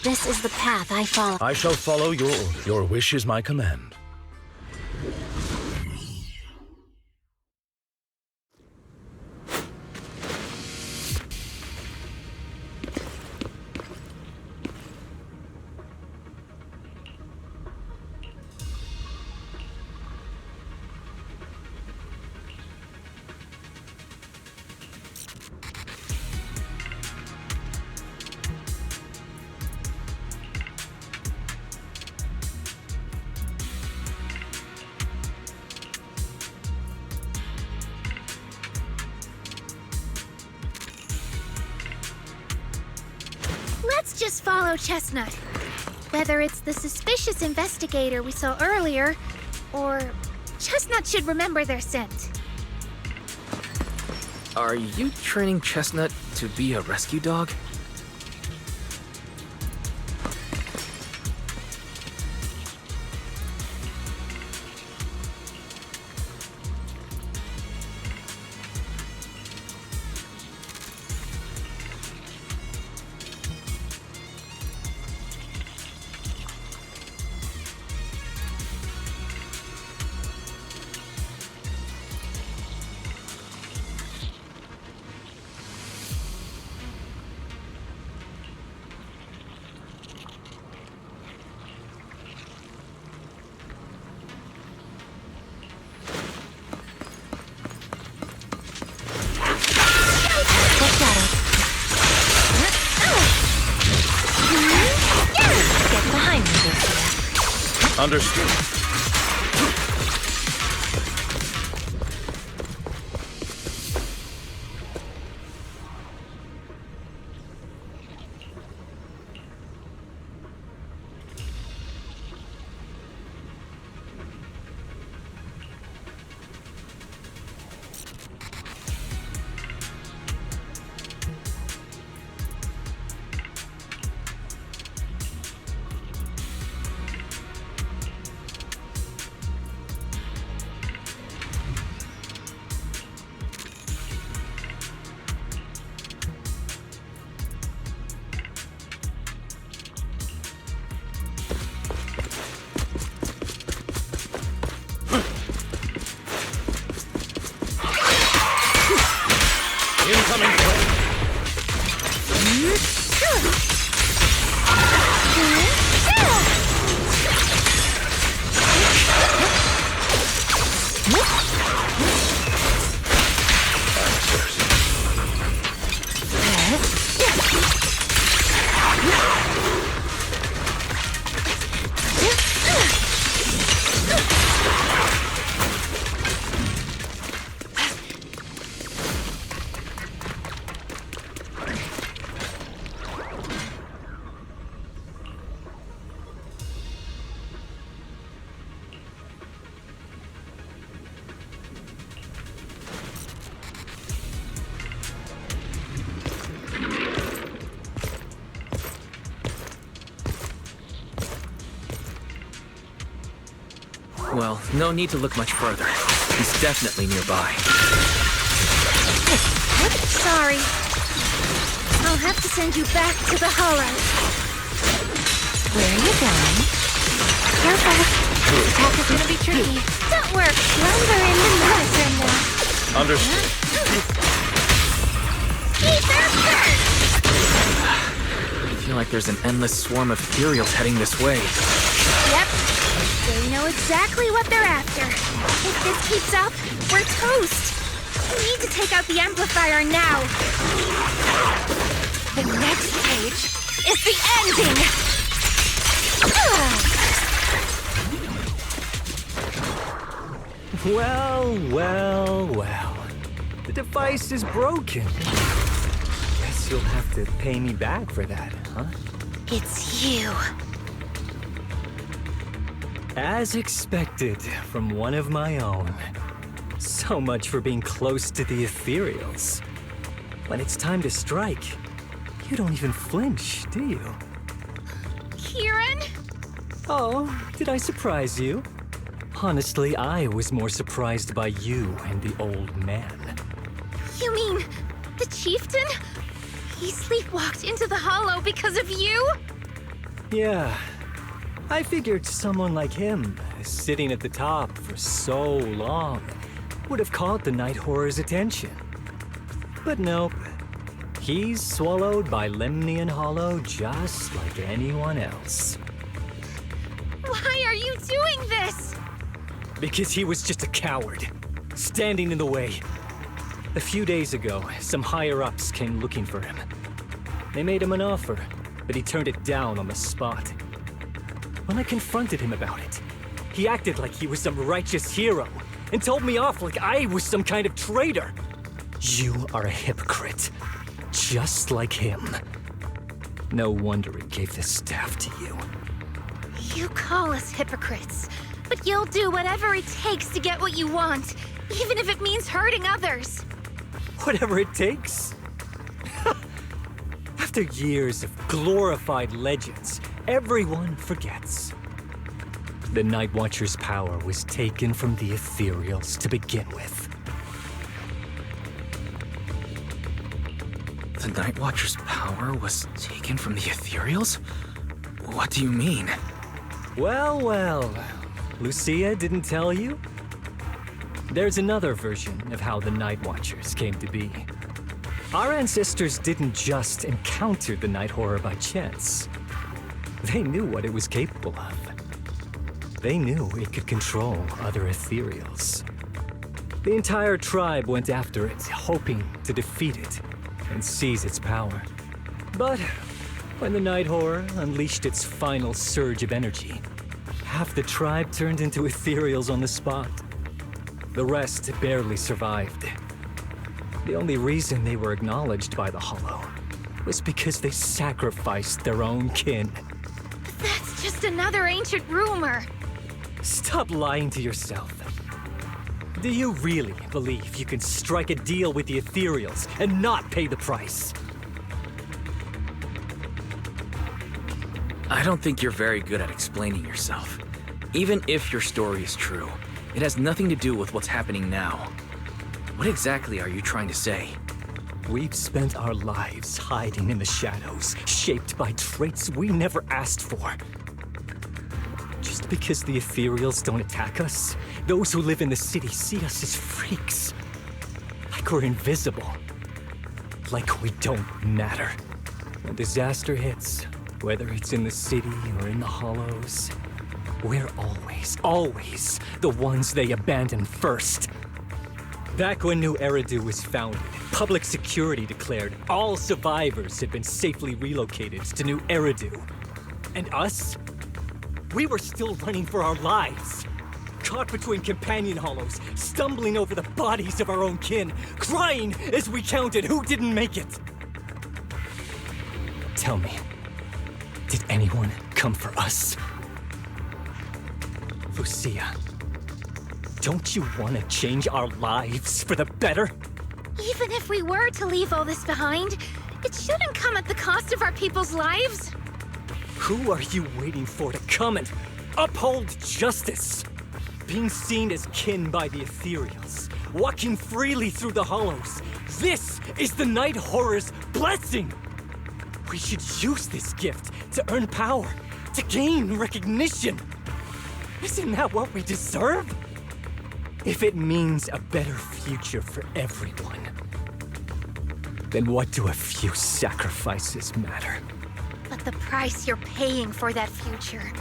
This is the path I follow. I shall follow your order. Your wish is my command. Let's just follow Chestnut. Whether it's the suspicious investigator we saw earlier, or Chestnut should remember their scent. Are you training Chestnut to be a rescue dog? Understood. Well, no need to look much further. He's definitely nearby. Sorry. I'll have to send you back to the hollow. Where are you going? Careful. This path is gonna be tricky. Don't work. Lumber in the medicine now. Understood. Ether first! I feel like there's an endless swarm of ethereals heading this way. Yep. They know exactly what they're after. If this keeps up, we're toast. We need to take out the amplifier now. The next page is the ending! Well, well, well. The device is broken. Guess you'll have to pay me back for that, huh? It's you. As expected from one of my own. So much for being close to the ethereals. When it's time to strike, you don't even flinch, do you? Kieran? Oh, did I surprise you? Honestly, I was more surprised by you and the old man. You mean the chieftain? He sleepwalked into the hollow because of you? Yeah. I figured someone like him, sitting at the top for so long, would have caught the night horror's attention. But nope. He's swallowed by Lemnian Hollow just like anyone else. Why are you doing this? Because he was just a coward, standing in the way. A few days ago, some higher-ups came looking for him. They made him an offer, but he turned it down on the spot. When I confronted him about it, he acted like he was some righteous hero and told me off like I was some kind of traitor. You are a hypocrite, just like him. No wonder he gave the staff to you. You call us hypocrites, but you'll do whatever it takes to get what you want, even if it means hurting others. Whatever it takes. After years of glorified legends, everyone forgets. The Night Watcher's power was taken from the Ethereals to begin with. The Night Watcher's power was taken from the Ethereals? What do you mean? Well, well. Lucia didn't tell you? There's another version of how the Night Watchers came to be. Our ancestors didn't just encounter the Night Horror by chance. They knew what it was capable of. They knew it could control other Ethereals. The entire tribe went after it, hoping to defeat it and seize its power. But when the Night Horror unleashed its final surge of energy, half the tribe turned into Ethereals on the spot. The rest barely survived. The only reason they were acknowledged by the Hollow was because they sacrificed their own kin. That's just another ancient rumor. Stop lying to yourself. Do you really believe you can strike a deal with the Ethereals and not pay the price? I don't think you're very good at explaining yourself. Even if your story is true, it has nothing to do with what's happening now. What exactly are you trying to say? We've spent our lives hiding in the shadows, shaped by traits we never asked for. Just because the Ethereals don't attack us, those who live in the city see us as freaks. Like we're invisible. Like we don't matter. When disaster hits, whether it's in the city or in the Hollows, we're always the ones they abandon first. Back when Nью-Эриду was founded, public security declared all survivors had been safely relocated to Nью-Эриdu. And us? We were still running for our lives. Caught between companion hollows, stumbling over the bodies of our own kin, crying as we counted who didn't make it. Tell me, did anyone come for us? Lucia, don't you want to change our lives for the better? Even if we were to leave all this behind, it shouldn't come at the cost of our people's lives. Who are you waiting for to come and uphold justice? Being seen as kin by the Ethereals, walking freely through the Hollows. This is the Night Horror's blessing! We should use this gift to earn power, to gain recognition. Isn't that what we deserve? If it means a better future for everyone, then what do a few sacrifices matter? But the price you're paying for that future,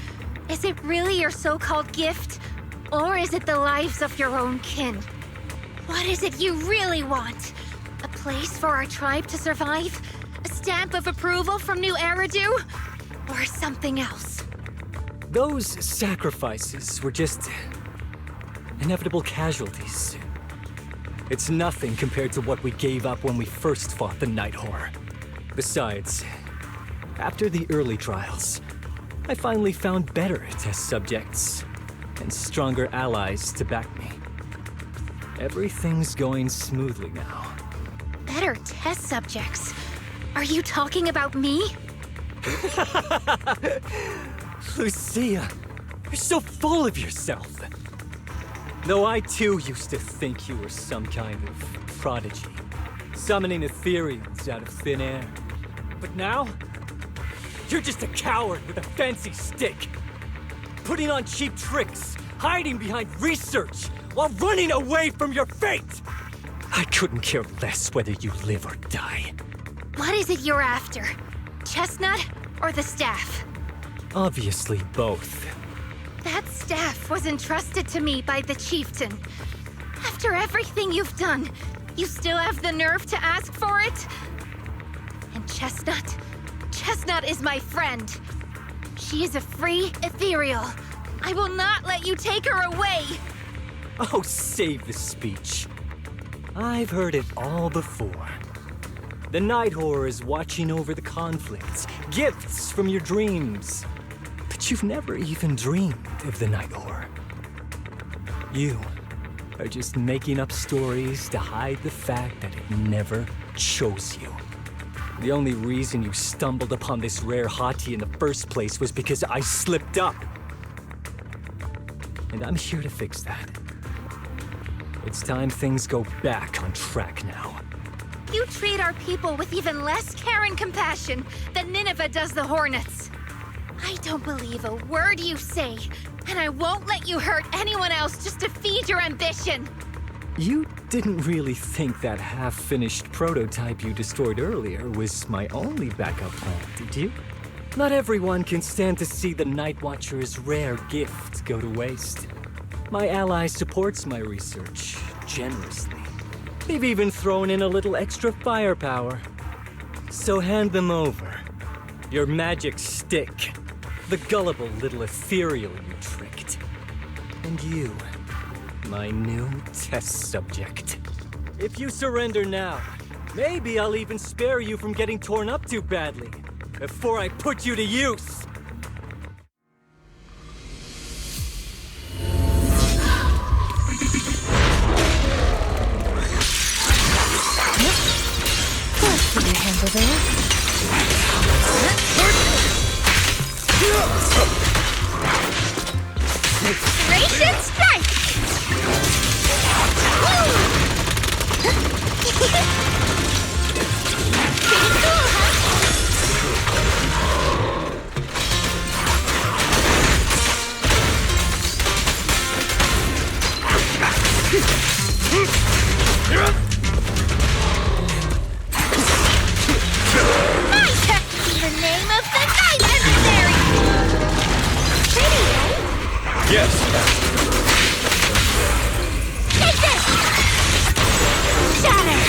is it really your so-called gift? Or is it the lives of your own kin? What is it you really want? A place for our tribe to survive? A stamp of approval from Nью-Эриду? Or something else? Those sacrifices were just inevitable casualties. It's nothing compared to what we gave up when we first fought the Night Horror. Besides, after the early trials, I finally found better test subjects and stronger allies to back me. Everything's going smoothly now. Better test subjects? Are you talking about me? Lucia, you're so full of yourself. Though I too used to think you were some kind of prodigy, summoning Ethereals out of thin air. But now, You're just a coward with a fancy stick. Putting on cheap tricks, hiding behind research, while running away from your fate! I couldn't care less whether you live or die. What is it you're after? Chestnut or the staff? Obviously both. That staff was entrusted to me by the chieftain. After everything you've done, you still have the nerve to ask for it? And Chestnut? Chestnut is my friend. She is a free ethereal. I will not let you take her away! Oh, save the speech. I've heard it all before. The Night Horror is watching over the conflicts, gifts from your dreams. But you've never even dreamed of the Night Horror. You are just making up stories to hide the fact that it never chose you. The only reason you stumbled upon this rare hottie in the first place was because I slipped up. And I'm here to fix that. It's time things go back on track now. You treat our people with even less care and compassion than Nineveh does the Hornets. I don't believe a word you say, and I won't let you hurt anyone else just to feed your ambition. You didn't really think that half-finished prototype you destroyed earlier was my only backup plan, did you? Not everyone can stand to see the Night Watcher's rare gift go to waste. My ally supports my research generously. They've even thrown in a little extra firepower. So hand them over. Your magic stick. The gullible little ethereal you tricked. And you, my new test subject. If you surrender now, maybe I'll even spare you from getting torn up too badly before I put you to use. Can you handle this? Radiant strike! Pretty cool, My tech in the name of the night emissary! Pretty, right? Yes. Take this! Shatter!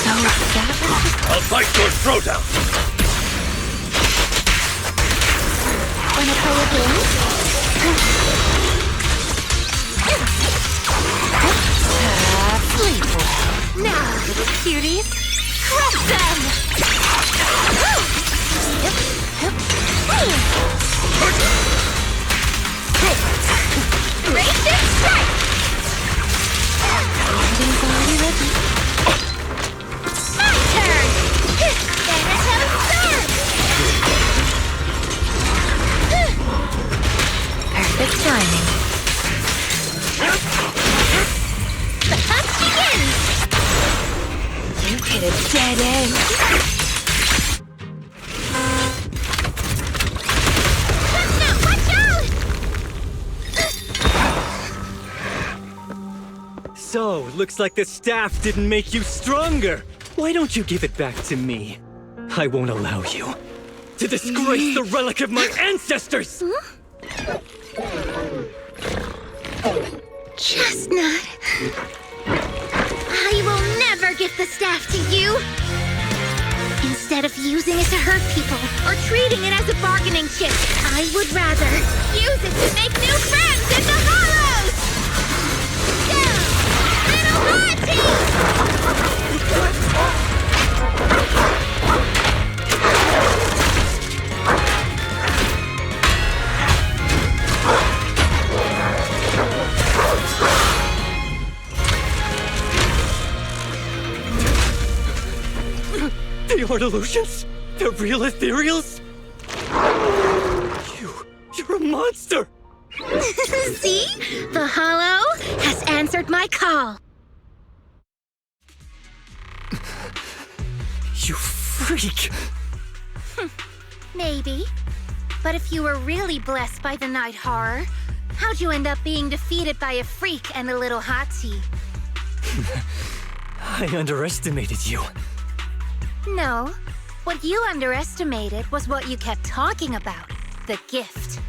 So that was I'll fight your throat out. wanna play a game? Sleep well. Now, little cuties, crush them! Radiant strike! Everything's already ready. My turn! Thanatos serve! Perfect timing. The hunt begins! You hit a dead end. Now, watch out! So, looks like the staff didn't make you stronger. Why don't you give it back to me? I won't allow you to disgrace the relic of my ancestors! Chestnut. I will never give the staff to you. Instead of using it to hurt people or treating it as a bargaining chip, I would rather use it to make new friends in the hollows. Go, little hearties! They aren't illusions? They're real ethereals? You're a monster! See? The Hollow has answered my call. You freak! Maybe. But if you were really blessed by the night horror, how'd you end up being defeated by a freak and a little hot tea? I underestimated you. No. What you underestimated was what you kept talking about. The gift.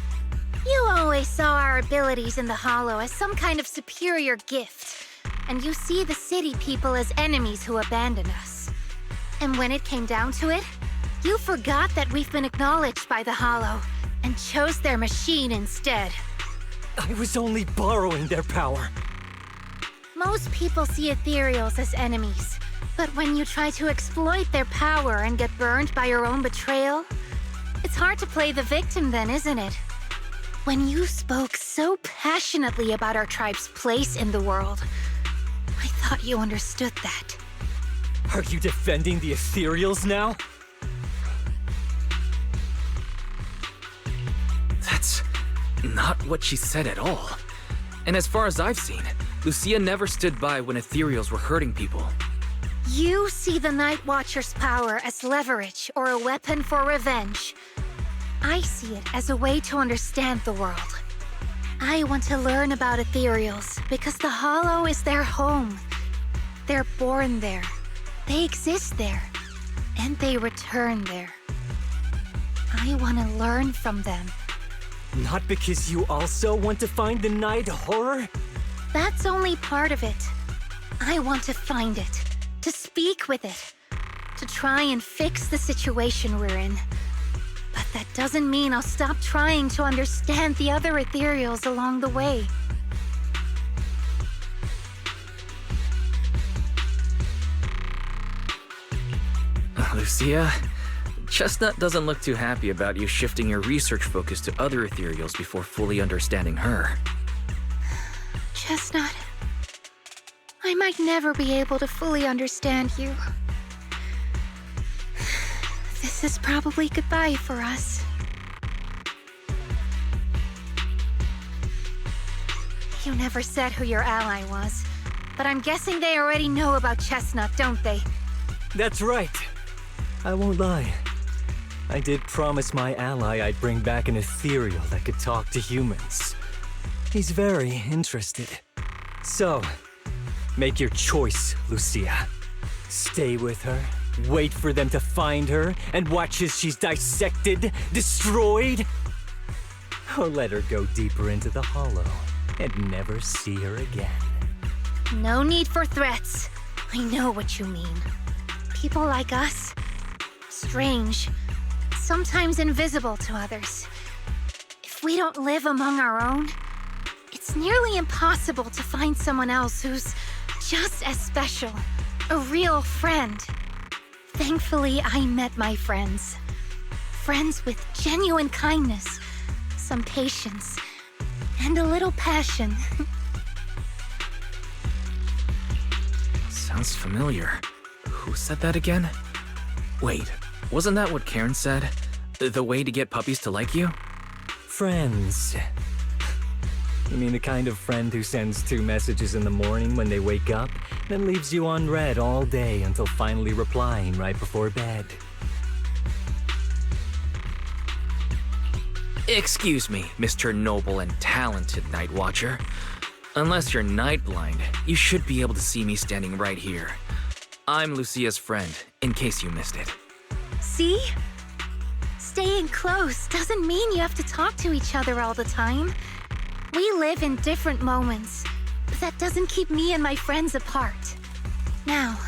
You always saw our abilities in the Hollow as some kind of superior gift. And you see the city people as enemies who abandon us. And when it came down to it, you forgot that we've been acknowledged by the Hollow and chose their machine instead. I was only borrowing their power. Most people see ethereals as enemies, but when you try to exploit their power and get burned by your own betrayal, it's hard to play the victim then, isn't it? When you spoke so passionately about our tribe's place in the world, I thought you understood that. Are you defending the ethereals now? That's not what she said at all. And as far as I've seen, Lucia never stood by when ethereals were hurting people. You see the Night Watcher's power as leverage or a weapon for revenge. I see it as a way to understand the world. I want to learn about ethereals because the Hollow is their home. They're born there. They exist there. And they return there. I want to learn from them. Not because you also want to find the night horror? That's only part of it. I want to find it, to speak with it, to try and fix the situation we're in. But that doesn't mean I'll stop trying to understand the other ethereals along the way. Lucia, Chestnut doesn't look too happy about you shifting your research focus to other ethereals before fully understanding her. Chestnut, I might never be able to fully understand you. This is probably goodbye for us. You never said who your ally was, but I'm guessing they already know about Chestnut, don't they? That's right. I won't lie. I did promise my ally I'd bring back an ethereal that could talk to humans. He's very interested. So, make your choice, Lucia. Stay with her, wait for them to find her, and watch as she's dissected, destroyed? Or let her go deeper into the Hollow and never see her again. No need for threats. I know what you mean. People like us, strange, sometimes invisible to others. If we don't live among our own, it's nearly impossible to find someone else who's just as special, a real friend. Thankfully, I met my friends. Friends with genuine kindness, some patience, and a little passion. Sounds familiar. Who said that again? Wait, wasn't that what Karen said? The way to get puppies to like you? Friends. You mean the kind of friend who sends 2 messages in the morning when they wake up, then leaves you unread all day until finally replying right before bed? Excuse me, Mr. Noble and Talented Night Watcher. Unless you're night blind, you should be able to see me standing right here. I'm Lucia's friend, in case you missed it. See? Staying close doesn't mean you have to talk to each other all the time. We live in different moments, but that doesn't keep me and my friends apart. Now,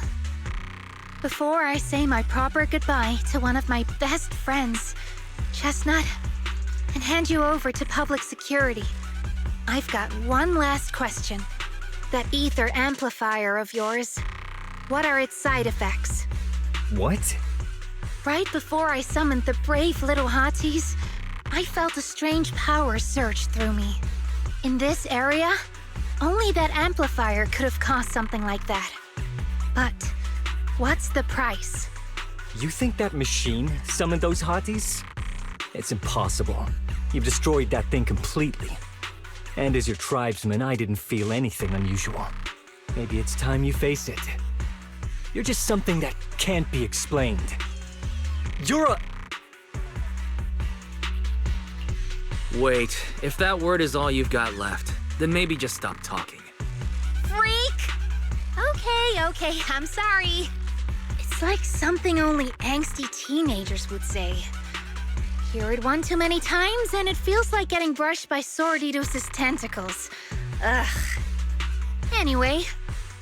before I say my proper goodbye to one of my best friends, Chestnut, and hand you over to public security, I've got one last question. That ether amplifier of yours, what are its side effects? What? Right before I summoned the brave little hotties, I felt a strange power surge through me. In this area, only that amplifier could have caused something like that. But what's the price? You think that machine summoned those hotties? It's impossible. You've destroyed that thing completely. And as your tribesman, I didn't feel anything unusual. Maybe it's time you face it. You're just something that can't be explained. You're a... Wait, if that word is all you've got left, then maybe just stop talking. Freak! Okay, I'm sorry. It's like something only angsty teenagers would say. Hear it one too many times, and it feels like getting brushed by Sordidus's tentacles. Ugh. Anyway,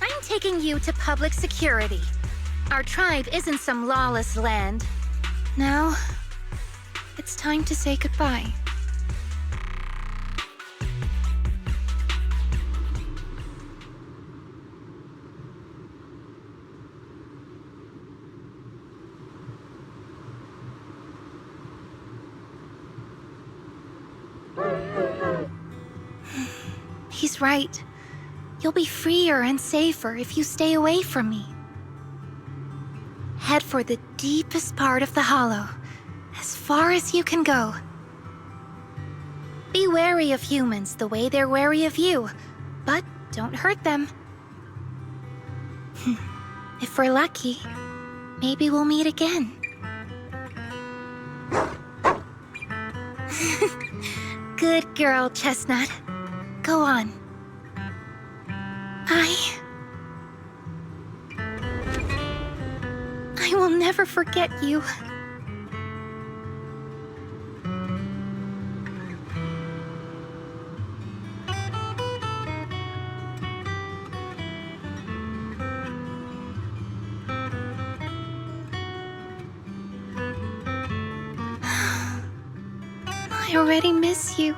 I'm taking you to public security. Our tribe isn't some lawless land. Now, it's time to say goodbye. He's right. You'll be freer and safer if you stay away from me. Head for the deepest part of the hollow, as far as you can go. Be wary of humans the way they're wary of you, but don't hurt them. If we're lucky, maybe we'll meet again. Good girl, Chestnut. Go on. I will never forget you. I already miss you.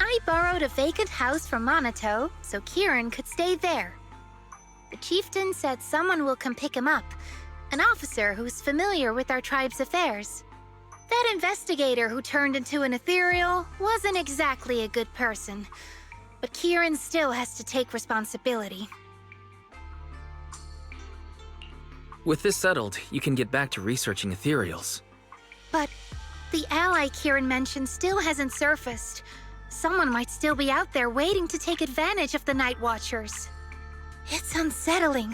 I borrowed a vacant house from Monato so Kieran could stay there. The chieftain said someone will come pick him up, an officer who's familiar with our tribe's affairs. That investigator who turned into an ethereal wasn't exactly a good person, but Kieran still has to take responsibility. With this settled, you can get back to researching ethereals. But the ally Kieran mentioned still hasn't surfaced. Someone might still be out there waiting to take advantage of the Night Watchers. It's unsettling.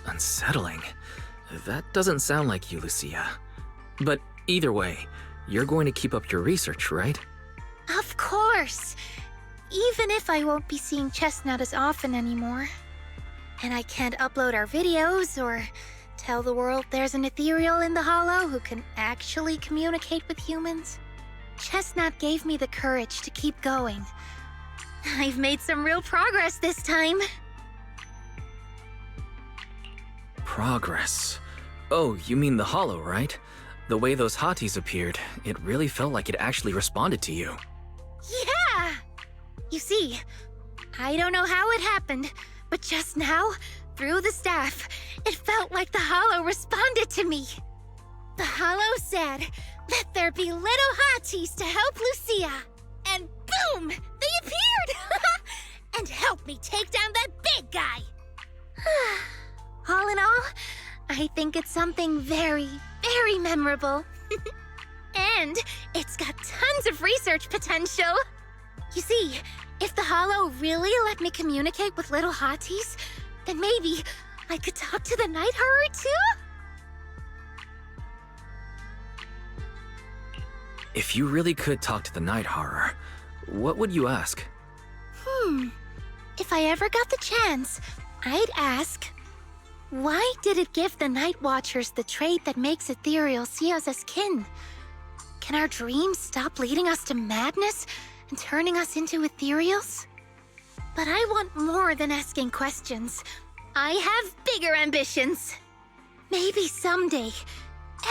Unsettling? That doesn't sound like you, Lucia. But either way, you're going to keep up your research, right? Of course! Even if I won't be seeing Chestnut as often anymore. And I can't upload our videos or tell the world there's an ethereal in the hollow who can actually communicate with humans. Chestnut gave me the courage to keep going. I've made some real progress this time. Progress? Oh, you mean the hollow, right? The way those hotties appeared, it really felt like it actually responded to you. Yeah! You see, I don't know how it happened, but just now, through the staff, it felt like the hollow responded to me. The hollow said, "Let there be little hotties to help Lucia." And boom! They appeared! And helped me take down that big guy. All in all, I think it's something very, very memorable. And it's got tons of research potential. You see, If the Hollow really let me communicate with little hotties, then maybe I could talk to the night horror too? If you really could talk to the night horror, what would you ask? If I ever got the chance, I'd ask, why did it give the Night Watchers the trait that makes ethereal see us as kin? Can our dreams stop leading us to madness and turning us into ethereals? But I want more than asking questions. I have bigger ambitions. Maybe someday,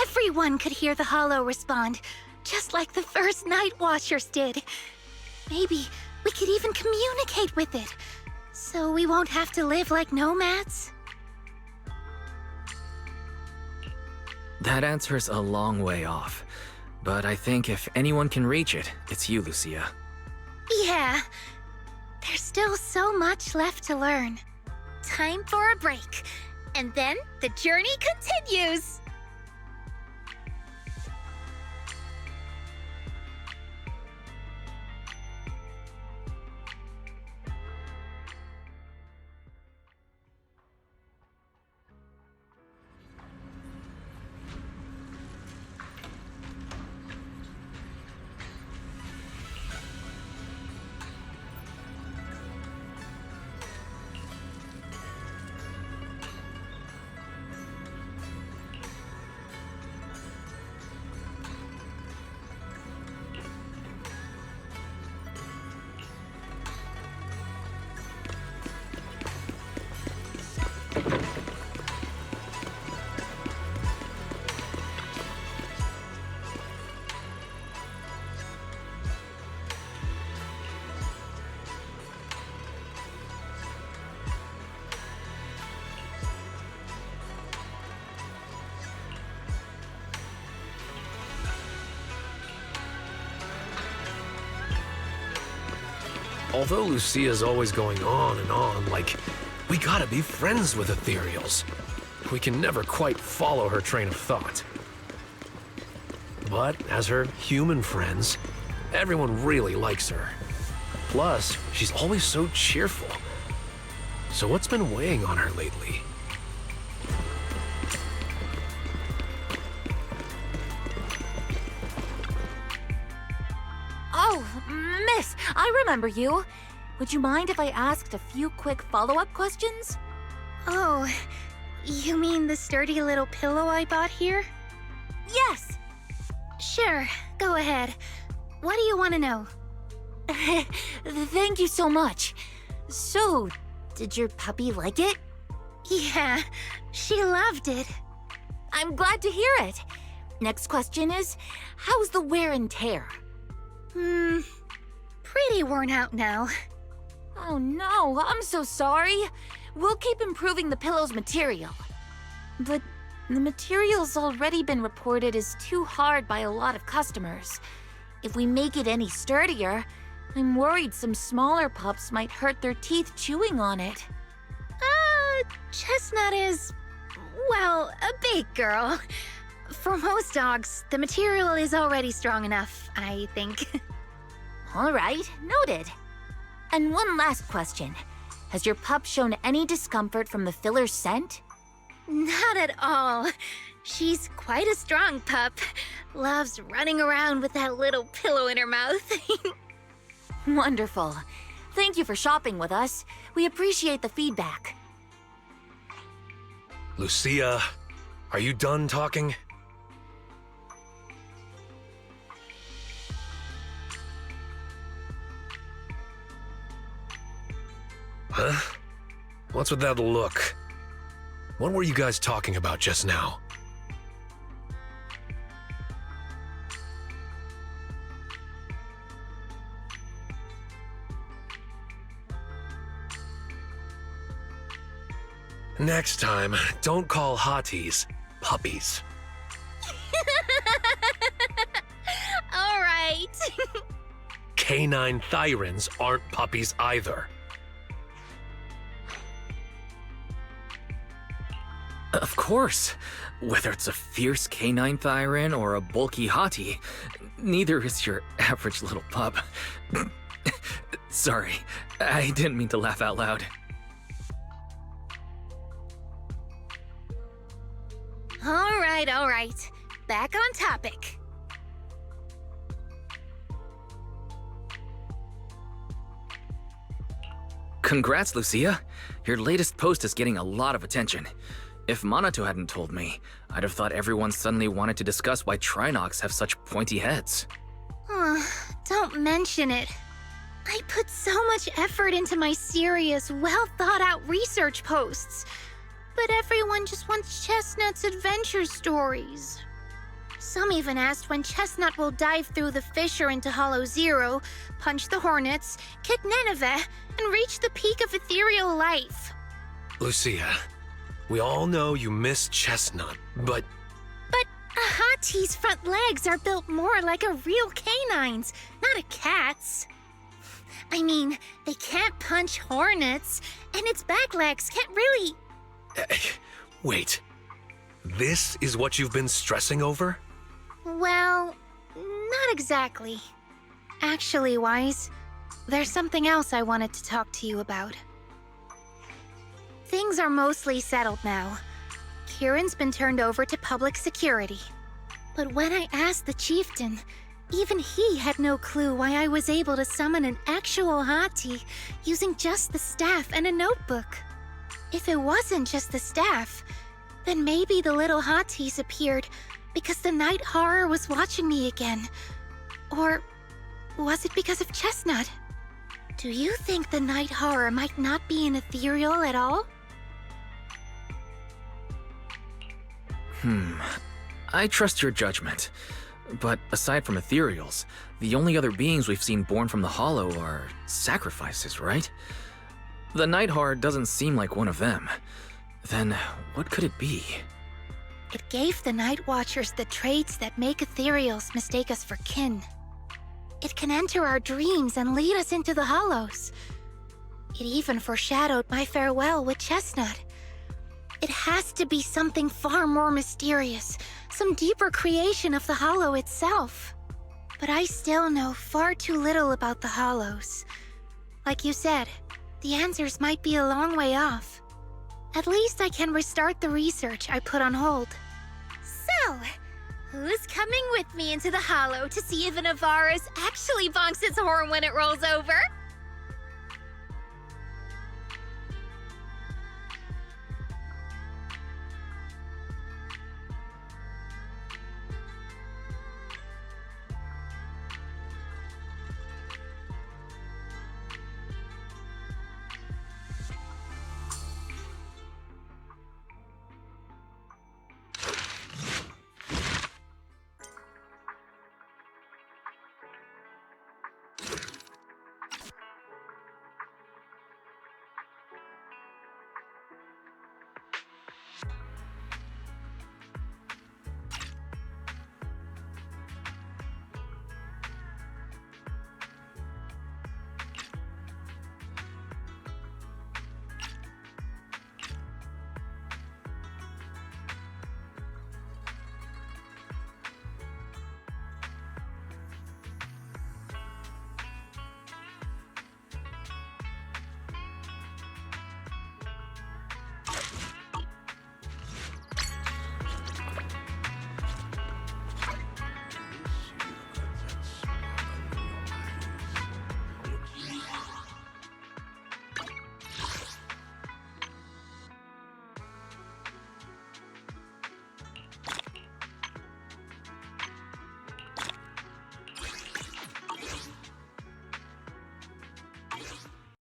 everyone could hear the Hollow respond, just like the first Night Watchers did. Maybe we could even communicate with it, so we won't have to live like nomads. That answer's a long way off, but I think if anyone can reach it, it's you, Lucia. Yeah, there's still so much left to learn. Time for a break, and then the journey continues. Although Lucia's always going on and on, like, we gotta be friends with ethereals. We can never quite follow her train of thought. But as her human friends, everyone really likes her. Plus, she's always so cheerful. So what's been weighing on her lately? Oh, miss, I remember you. Would you mind if I asked a few quick follow-up questions? Oh, you mean the sturdy little pillow I bought here? Yes. Sure, go ahead. What do you want to know? Thank you so much. So, did your puppy like it? Yeah, she loved it. I'm glad to hear it. Next question is, how's the wear and tear? Pretty worn out now. Oh no, I'm so sorry. We'll keep improving the pillow's material. But the material's already been reported as too hard by a lot of customers. If we make it any sturdier, I'm worried some smaller pups might hurt their teeth chewing on it. Chestnut is, well, a big girl. For most dogs, the material is already strong enough, I think. All right, noted. And one last question. Has your pup shown any discomfort from the filler's scent? Not at all. She's quite a strong pup. Loves running around with that little pillow in her mouth. Wonderful. Thank you for shopping with us. We appreciate the feedback. Lucia, are you done talking? Huh? What's with that look? What were you guys talking about just now? Next time, don't call hotties puppies. All right. Canine thyrans aren't puppies either. Of course. Whether it's a fierce canine thyran or a bulky hottie, neither is your average little pup. Sorry, I didn't mean to laugh out loud. All right. Back on topic. Congrats, Lucia. Your latest post is getting a lot of attention. If Minato hadn't told me, I'd have thought everyone suddenly wanted to discuss why Trinocs have such pointy heads. Don't mention it. I put so much effort into my serious, well-thought-out research posts. But everyone just wants Chestnut's adventure stories. Some even asked when Chestnut will dive through the fissure into Hollow Zero, punch the hornets, kick Nineveh, and reach the peak of ethereal life. Lucia, we all know you miss Chestnut, but... But a Hati's front legs are built more like a real canine's, not a cat's. I mean, they can't punch hornets, and its back legs can't really... Wait. This is what you've been stressing over? Well, not exactly. Actually, Wise, there's something else I wanted to talk to you about. Things are mostly settled now. Kieran's been turned over to public security. But when I asked the chieftain, even he had no clue why I was able to summon an actual Hati using just the staff and a notebook. If it wasn't just the staff, then maybe the little Hatis appeared because the night horror was watching me again. Or was it because of Chestnut? Do you think the night horror might not be an ethereal at all? I trust your judgment. But aside from ethereals, the only other beings we've seen born from the Hollow are sacrifices, right? The night horror doesn't seem like one of them. Then what could it be? It gave the Night Watchers the traits that make ethereals mistake us for kin. It can enter our dreams and lead us into the Hollows. It even foreshadowed my farewell with Chestnut. It has to be something far more mysterious, some deeper creation of the Hollow itself. But I still know far too little about the Hollows. Like you said, the answers might be a long way off. At least I can restart the research I put on hold. So, who's coming with me into the Hollow to see if an Avaris actually bonks its horn when it rolls over?